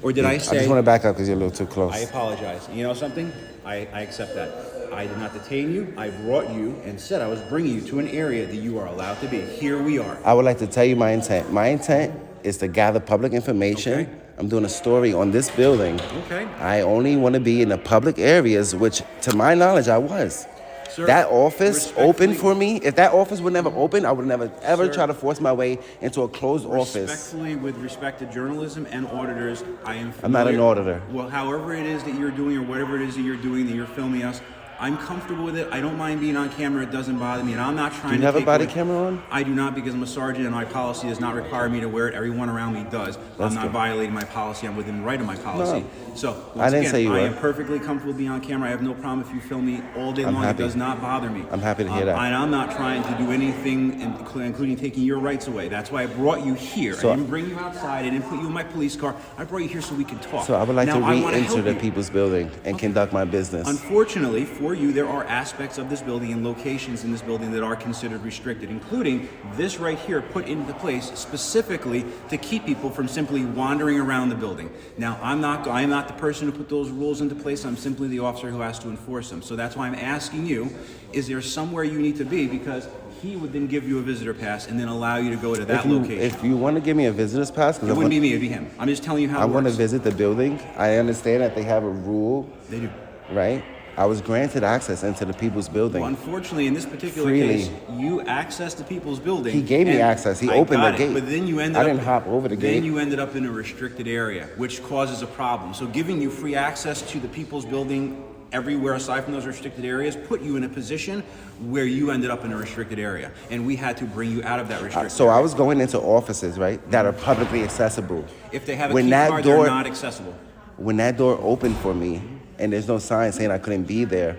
Speaker 6: Or did I say...
Speaker 2: I just want to back up because you're a little too close.
Speaker 6: I apologize. You know something? I accept that. I did not detain you. I brought you and said I was bringing you to an area that you are allowed to be. Here we are.
Speaker 2: I would like to tell you my intent. My intent is to gather public information.
Speaker 6: Okay.
Speaker 2: I'm doing a story on this building.
Speaker 6: Okay.
Speaker 2: I only want to be in the public areas, which, to my knowledge, I was.
Speaker 6: Sir,
Speaker 2: that office opened
Speaker 6: respectfully-
Speaker 2: for me. If that office would never open, I would never ever
Speaker 6: Sir,
Speaker 2: try to force my way into a closed office.
Speaker 6: Respectfully, with respect to journalism and auditors, I am familiar.
Speaker 2: I'm not an auditor.
Speaker 6: Well, however it is that you're doing or whatever it is that you're doing, that you're filming us, I'm comfortable with it. I don't mind being on camera. It doesn't bother me. And I'm not trying to
Speaker 2: Do you have a
Speaker 6: take
Speaker 2: body
Speaker 6: away-
Speaker 2: camera on?
Speaker 6: I do not, because I'm a sergeant and my policy does not require me to wear it. Everyone around me does.
Speaker 2: That's
Speaker 6: I'm not
Speaker 2: good.
Speaker 6: violating my policy. I'm within the right of my policy.
Speaker 2: No.
Speaker 6: So,
Speaker 2: I
Speaker 6: once
Speaker 2: didn't
Speaker 6: again,
Speaker 2: say you
Speaker 6: I
Speaker 2: were.
Speaker 6: am perfectly comfortable being on camera. I have no problem if you film me all day
Speaker 2: I'm
Speaker 6: long.
Speaker 2: happy.
Speaker 6: It does not bother me.
Speaker 2: I'm happy to hear that.
Speaker 6: And I'm not trying to do anything, including taking your rights away. That's why I brought you here.
Speaker 2: So-
Speaker 6: I didn't bring you outside. I didn't put you in my police car. I brought you here so we can talk.
Speaker 2: So I would like
Speaker 6: Now,
Speaker 2: to
Speaker 6: I wanna
Speaker 2: re-enter
Speaker 6: help
Speaker 2: the
Speaker 6: you.
Speaker 2: people's building and conduct my business.
Speaker 6: Unfortunately for you, there are aspects of this building and locations in this building that are considered restricted, including this right here put into place specifically to keep people from simply wandering around the building. Now, I am not the person who put those rules into place. I'm simply the officer who has to enforce them. So that's why I'm asking you, is there somewhere you need to be? Because he would then give you a visitor pass and then allow you to go to that location.
Speaker 2: If you want to give me a visitor's pass,
Speaker 6: It wouldn't be me, it'd be him. I'm just telling you how
Speaker 2: I
Speaker 6: it
Speaker 2: want to
Speaker 6: works.
Speaker 2: visit the building. I understand that they have a rule.
Speaker 6: They do.
Speaker 2: Right? I was granted access into the people's building.
Speaker 6: Well, unfortunately, in this particular
Speaker 2: Freely.
Speaker 6: case, you accessed the people's building.
Speaker 2: He gave me
Speaker 6: and
Speaker 2: access. He
Speaker 6: I
Speaker 2: opened
Speaker 6: got
Speaker 2: the
Speaker 6: it,
Speaker 2: gate.
Speaker 6: But then you ended
Speaker 2: I
Speaker 6: up.
Speaker 2: didn't hop over the gate.
Speaker 6: Then you ended up in a restricted area, which causes a problem. So giving you free access to the people's building everywhere aside from those restricted areas put you in a position where you ended up in a restricted area, and we had to bring you out of that restricted
Speaker 2: So
Speaker 6: area.
Speaker 2: I was going into offices, right, that are publicly accessible.
Speaker 6: If they have a
Speaker 2: When
Speaker 6: key
Speaker 2: that
Speaker 6: card,
Speaker 2: door-
Speaker 6: they're not accessible.
Speaker 2: When that door opened for me, and there's no sign saying I couldn't be there,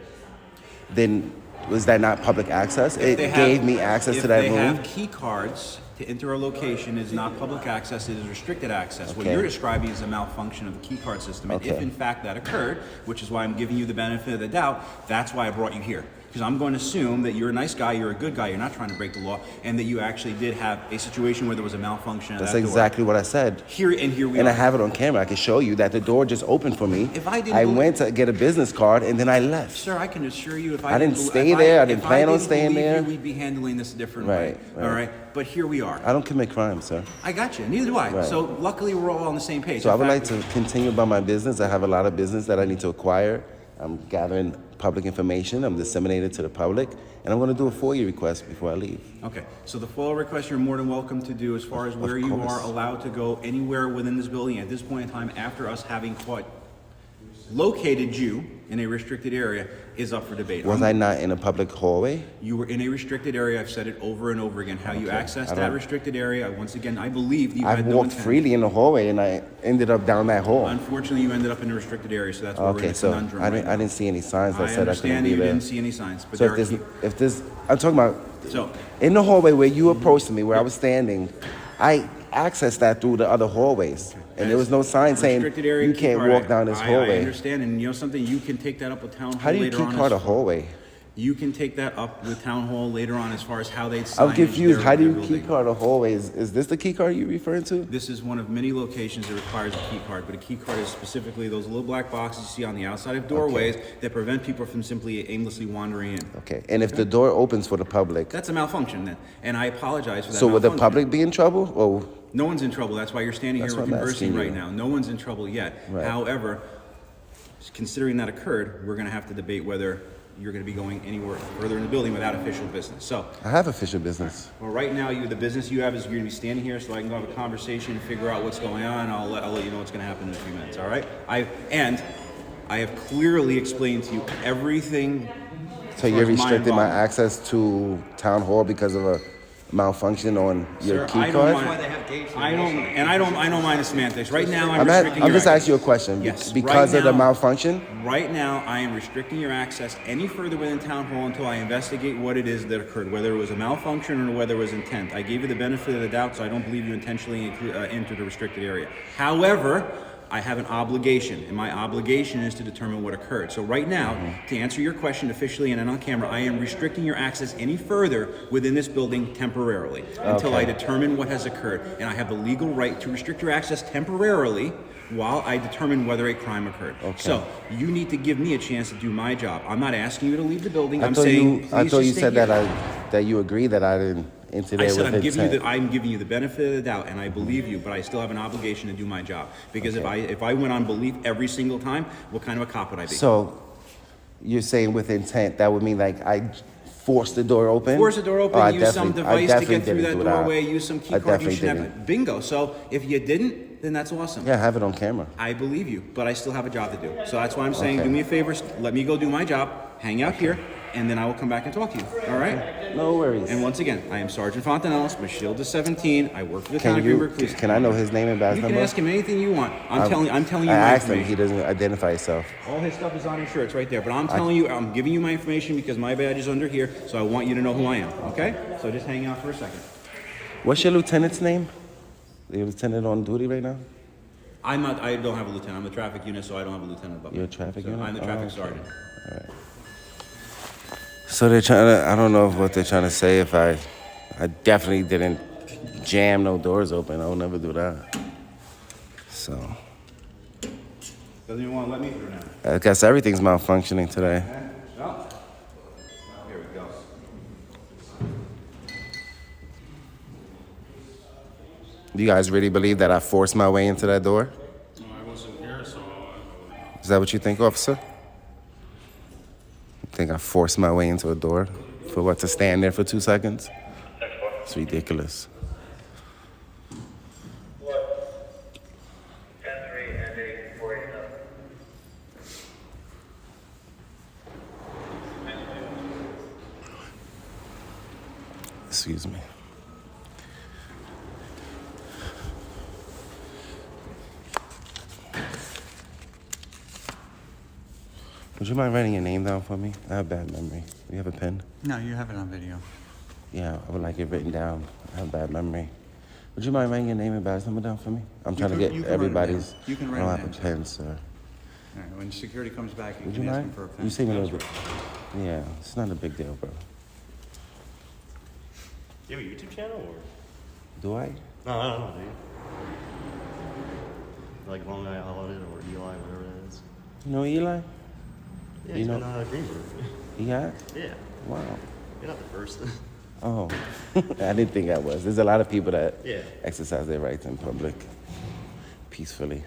Speaker 2: then was that not public access?
Speaker 6: If
Speaker 2: It
Speaker 6: they have-
Speaker 2: gave me access to that
Speaker 6: If they
Speaker 2: room.
Speaker 6: have key cards to enter a location, it is not public access, it is restricted access. What
Speaker 2: Okay.
Speaker 6: you're describing is a malfunction of the key card system. And if
Speaker 2: Okay.
Speaker 6: in fact that occurred, which is why I'm giving you the benefit of the doubt, that's why I brought you here. Because I'm going to assume that you're a nice guy, you're a good guy, you're not trying to break the law, and that you actually did have a situation where there was a malfunction at
Speaker 2: That's
Speaker 6: that door.
Speaker 2: exactly what I said.
Speaker 6: Here we
Speaker 2: And
Speaker 6: are.
Speaker 2: I have it on camera. I can show you that the door just opened for me.
Speaker 6: If I didn't
Speaker 2: went to get a business card and then I left.
Speaker 6: Sir, I can assure you, if
Speaker 2: I didn't
Speaker 6: bel-
Speaker 2: stay
Speaker 6: if
Speaker 2: there, I didn't
Speaker 6: if
Speaker 2: plan on
Speaker 6: didn't
Speaker 2: staying
Speaker 6: believe
Speaker 2: there.
Speaker 6: you, we'd be handling this a different
Speaker 2: Right,
Speaker 6: way. All right, but here we are.
Speaker 2: I don't commit crime, sir.
Speaker 6: I got you. Neither do I.
Speaker 2: Right.
Speaker 6: So luckily, we're all on the same page.
Speaker 2: So I
Speaker 6: In
Speaker 2: would
Speaker 6: fact,
Speaker 2: like to continue about my business. I have a lot of business that I need to acquire. I'm gathering public information. I'm disseminating it to the public. And I'm going to do a FOIA request before I leave.
Speaker 6: Okay, so the FOIA request you're more than welcome to do as far as where you
Speaker 2: course.
Speaker 6: are allowed to go anywhere within this building at this point in time after us having located you in a restricted area is up for debate.
Speaker 2: Was I not in a public hallway?
Speaker 6: You were in a restricted area. I've said it over and over again. How you
Speaker 2: Okay,
Speaker 6: accessed
Speaker 2: I
Speaker 6: that
Speaker 2: don't-
Speaker 6: restricted area, once again, I believe you
Speaker 2: I've
Speaker 6: had no
Speaker 2: walked
Speaker 6: intent.
Speaker 2: freely in the hallway and I ended up down that hall.
Speaker 6: Unfortunately, you ended up in a restricted area, so that's where we're in
Speaker 2: Okay,
Speaker 6: a
Speaker 2: so
Speaker 6: conundrum
Speaker 2: I
Speaker 6: right
Speaker 2: didn't,
Speaker 6: now.
Speaker 2: I didn't see any signs that
Speaker 6: I
Speaker 2: said I couldn't
Speaker 6: understand
Speaker 2: be
Speaker 6: you
Speaker 2: there.
Speaker 6: didn't see any signs, but
Speaker 2: So
Speaker 6: there
Speaker 2: if this, I'm talking about
Speaker 6: So-
Speaker 2: in the hallway where you approached me, where I was standing, I accessed that through the other hallways, and there was no sign saying
Speaker 6: restricted area
Speaker 2: you
Speaker 6: key
Speaker 2: can't
Speaker 6: card,
Speaker 2: walk down this
Speaker 6: I
Speaker 2: hallway.
Speaker 6: understand, and you know something, you can take that up with town hall
Speaker 2: How do you
Speaker 6: later
Speaker 2: key
Speaker 6: on.
Speaker 2: card a
Speaker 6: as-
Speaker 2: hallway?
Speaker 6: You can take that up with town hall later on as far as how they'd sign.
Speaker 2: I'm confused. How do you key card a hallway? Is this the key card you're referring to?
Speaker 6: This is one of many locations that requires a key card, but a key card is specifically those little black boxes you see on the outside of doorways that prevent people from simply aimlessly wandering in.
Speaker 2: Okay, and if the door opens for the public,
Speaker 6: That's a malfunction then, and I apologize for that.
Speaker 2: so would the
Speaker 6: malfunction.
Speaker 2: public be in trouble? Or
Speaker 6: No one's in trouble. That's why you're standing
Speaker 2: That's
Speaker 6: here. We're
Speaker 2: what I'm
Speaker 6: conversing
Speaker 2: asking
Speaker 6: right
Speaker 2: you.
Speaker 6: now. No one's in trouble yet.
Speaker 2: Right.
Speaker 6: However, considering that occurred, we're going to have to debate whether you're going to be going anywhere further in the building without official business. So,
Speaker 2: I have official business.
Speaker 6: well, right now, the business you have is you're going to be standing here, so I can go have a conversation and figure out what's going on. I'll let you know what's going to happen in a few minutes. All right? I have clearly explained to you everything.
Speaker 2: So
Speaker 6: as far
Speaker 2: you're
Speaker 6: as
Speaker 2: restricting my
Speaker 6: involvement.
Speaker 2: access to town hall because of malfunction on your
Speaker 6: Sir,
Speaker 2: key
Speaker 6: I don't
Speaker 2: card?
Speaker 6: mind. I don't mind the semantics. Right now, I'm restricting
Speaker 2: I'm
Speaker 6: your
Speaker 2: just
Speaker 6: access.
Speaker 2: asking you a question.
Speaker 6: Yes.
Speaker 2: Because
Speaker 6: right
Speaker 2: of the
Speaker 6: now-
Speaker 2: malfunction?
Speaker 6: Right now, I am restricting your access any further within town hall until I investigate what it is that occurred, whether it was a malfunction or whether it was intent. I gave you the benefit of the doubt, so I don't believe you intentionally entered a restricted area. However, I have an obligation, and my obligation is to determine what occurred. So right now, to answer your question officially and on camera, I am restricting your access any further within this building temporarily until I determine what has occurred. And I have the legal right to restrict your access temporarily while I determine whether a crime occurred. So you need to give me a chance to do my job. I'm not asking you to leave the building. I'm saying,
Speaker 2: I thought you
Speaker 6: stay
Speaker 2: said
Speaker 6: here.
Speaker 2: that you agree that I didn't enter there
Speaker 6: I said
Speaker 2: with intent.
Speaker 6: I'm giving you the benefit of the doubt, and I believe you, but I still have an obligation to do my job. Because if I went on belief every single time, what kind of a cop would I be?
Speaker 2: So you're saying with intent, that would mean like I forced the door open?
Speaker 6: Force the door open,
Speaker 2: Oh,
Speaker 6: use some device to get through that doorway, use some key
Speaker 2: I
Speaker 6: card, you
Speaker 2: definitely
Speaker 6: should have
Speaker 2: didn't.
Speaker 6: it. Bingo. So if you didn't, then that's awesome.
Speaker 2: Yeah, I have it on camera.
Speaker 6: I believe you, but I still have a job to do. So that's why I'm saying,
Speaker 2: Okay.
Speaker 6: do me a favor, let me go do my job, hang out here, and then I will come back and talk to you. All right?
Speaker 2: No worries.
Speaker 6: And once again, I am Sergeant Fontanellis, my shield is 17. I work for the town of Greenberg Police.
Speaker 2: Can I know his name and badge
Speaker 6: You
Speaker 2: number?
Speaker 6: can ask him anything you want. I'm telling you
Speaker 2: I
Speaker 6: my
Speaker 2: asked him.
Speaker 6: information.
Speaker 2: He doesn't identify himself.
Speaker 6: All his stuff is on his shirt. It's right there. But I'm telling you, I'm giving you my information because my badge is under here, so I want you to know who I am. Okay? So just hang out for a second.
Speaker 2: What's your lieutenant's name? Your lieutenant on duty right now?
Speaker 6: I don't have a lieutenant. I'm the traffic unit, so I don't have a lieutenant above me.
Speaker 2: You're a traffic unit?
Speaker 6: I'm the traffic sergeant.
Speaker 2: All right. So they're trying to, I don't know what they're trying to say. If I definitely didn't jam no doors open. I will never do that. So
Speaker 6: Doesn't even want to let me through now.
Speaker 2: I guess everything's malfunctioning today.
Speaker 6: Well, here we go.
Speaker 2: Do you guys really believe that I forced my way into that door?
Speaker 10: No, I wasn't here, so
Speaker 2: Is that what you think, officer? You think I forced my way into a door? For what, to stand there for 2 seconds? It's ridiculous. Excuse me. Would you mind writing your name down for me? I have bad memory. Do you have a pen?
Speaker 15: No, you have it on video.
Speaker 2: Yeah, I would like it written down. I have bad memory. Would you mind writing your name and badge number down for me? I'm trying to get everybody's.
Speaker 15: You can
Speaker 2: I
Speaker 15: write
Speaker 2: don't
Speaker 15: it
Speaker 2: have a
Speaker 15: down.
Speaker 2: pen, sir.
Speaker 15: All right, when security comes back, you
Speaker 2: Would
Speaker 15: can
Speaker 2: you
Speaker 15: ask
Speaker 2: mind?
Speaker 15: him for a pen.
Speaker 2: You seem a little bit. Yeah, it's not a big deal, bro.
Speaker 9: You have a YouTube channel or?
Speaker 2: Do I?
Speaker 9: No, I don't know, dude. Like Long Island Audit or Eli, whatever it is.
Speaker 2: You know Eli?
Speaker 9: Yeah,
Speaker 2: You
Speaker 9: he's
Speaker 2: know-
Speaker 9: been Greenberg.
Speaker 2: Yeah?
Speaker 9: Yeah.
Speaker 2: Wow.
Speaker 9: You're not the first.
Speaker 2: Oh, I didn't think I was. There's a lot of people that
Speaker 9: Yeah.
Speaker 2: exercise their rights in public peacefully.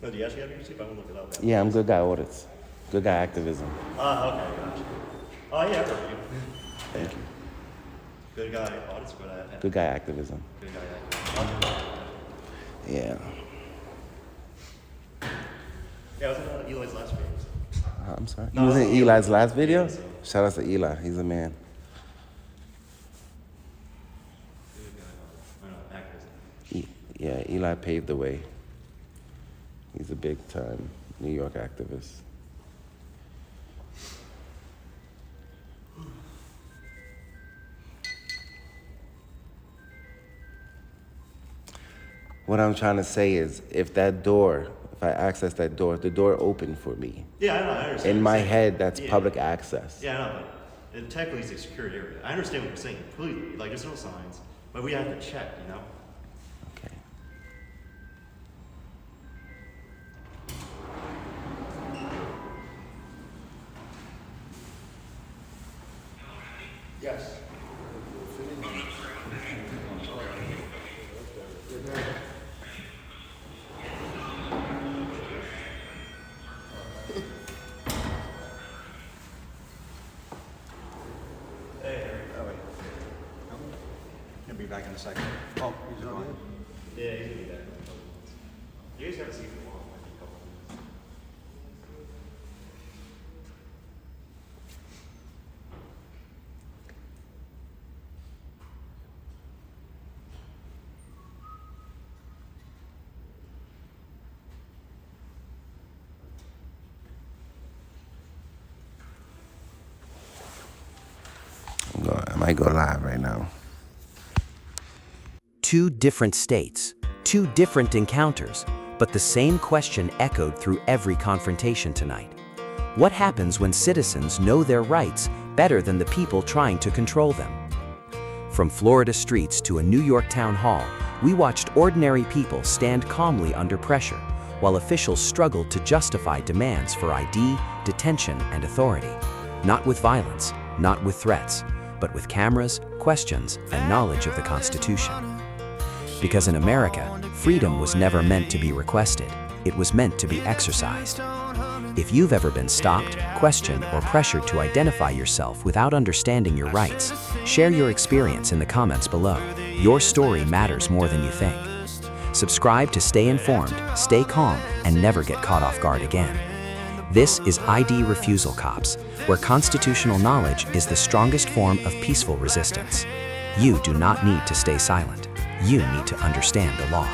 Speaker 9: No, do you actually have YouTube? I want to look it up.
Speaker 2: Yeah, I'm good guy audits. Good guy activism.
Speaker 9: Okay, gotcha. Oh, yeah, I've heard of you.
Speaker 2: Thank you.
Speaker 9: Good guy audits, but I have
Speaker 2: Good guy activism.
Speaker 9: Good guy activism.
Speaker 2: Yeah.
Speaker 9: Yeah, I was in Eli's last video.
Speaker 2: I'm sorry.
Speaker 9: No,
Speaker 2: He was
Speaker 9: it
Speaker 2: in
Speaker 9: was
Speaker 2: Eli's last video?
Speaker 9: Yeah, so-
Speaker 2: Shout out to Eli. He's a man. Yeah, Eli paved the way. He's a big time New York activist. What I'm trying to say is, if I access that door, the door opened for me.
Speaker 9: Yeah, I know, I understand.
Speaker 2: In
Speaker 9: what
Speaker 2: my
Speaker 9: you're saying.
Speaker 2: head, that's
Speaker 9: Yeah.
Speaker 2: public access.
Speaker 9: Yeah, I know, but technically it's a secured area. I understand what you're saying completely. Like, there's no signs, but we have to check, you know?
Speaker 2: Okay.
Speaker 9: Yes.
Speaker 15: He'll be back in a second. Oh, he's gone.
Speaker 9: Yeah, he's gonna be back. You guys gotta see if you want. Might be a couple minutes.
Speaker 2: might go live right now.
Speaker 3: 2 different states, 2 different encounters, but the same question echoed through every confrontation tonight. What happens when citizens know their rights better than the people trying to control them? From Florida streets to a New York town hall, we watched ordinary people stand calmly under pressure, while officials struggled to justify demands for ID, detention, and authority. Not with violence, not with threats, but with cameras, questions, and knowledge of the Constitution. Because in America, freedom was never meant to be requested, it was meant to be exercised. If you've ever been stopped, questioned, or pressured to identify yourself without understanding your rights, share your experience in the comments below. Your story matters more than you think. Subscribe to stay informed, stay calm, and never get caught off guard again. This is ID Refusal Cops, where constitutional knowledge is the strongest form of peaceful resistance. You do not need to stay silent. You need to understand the law.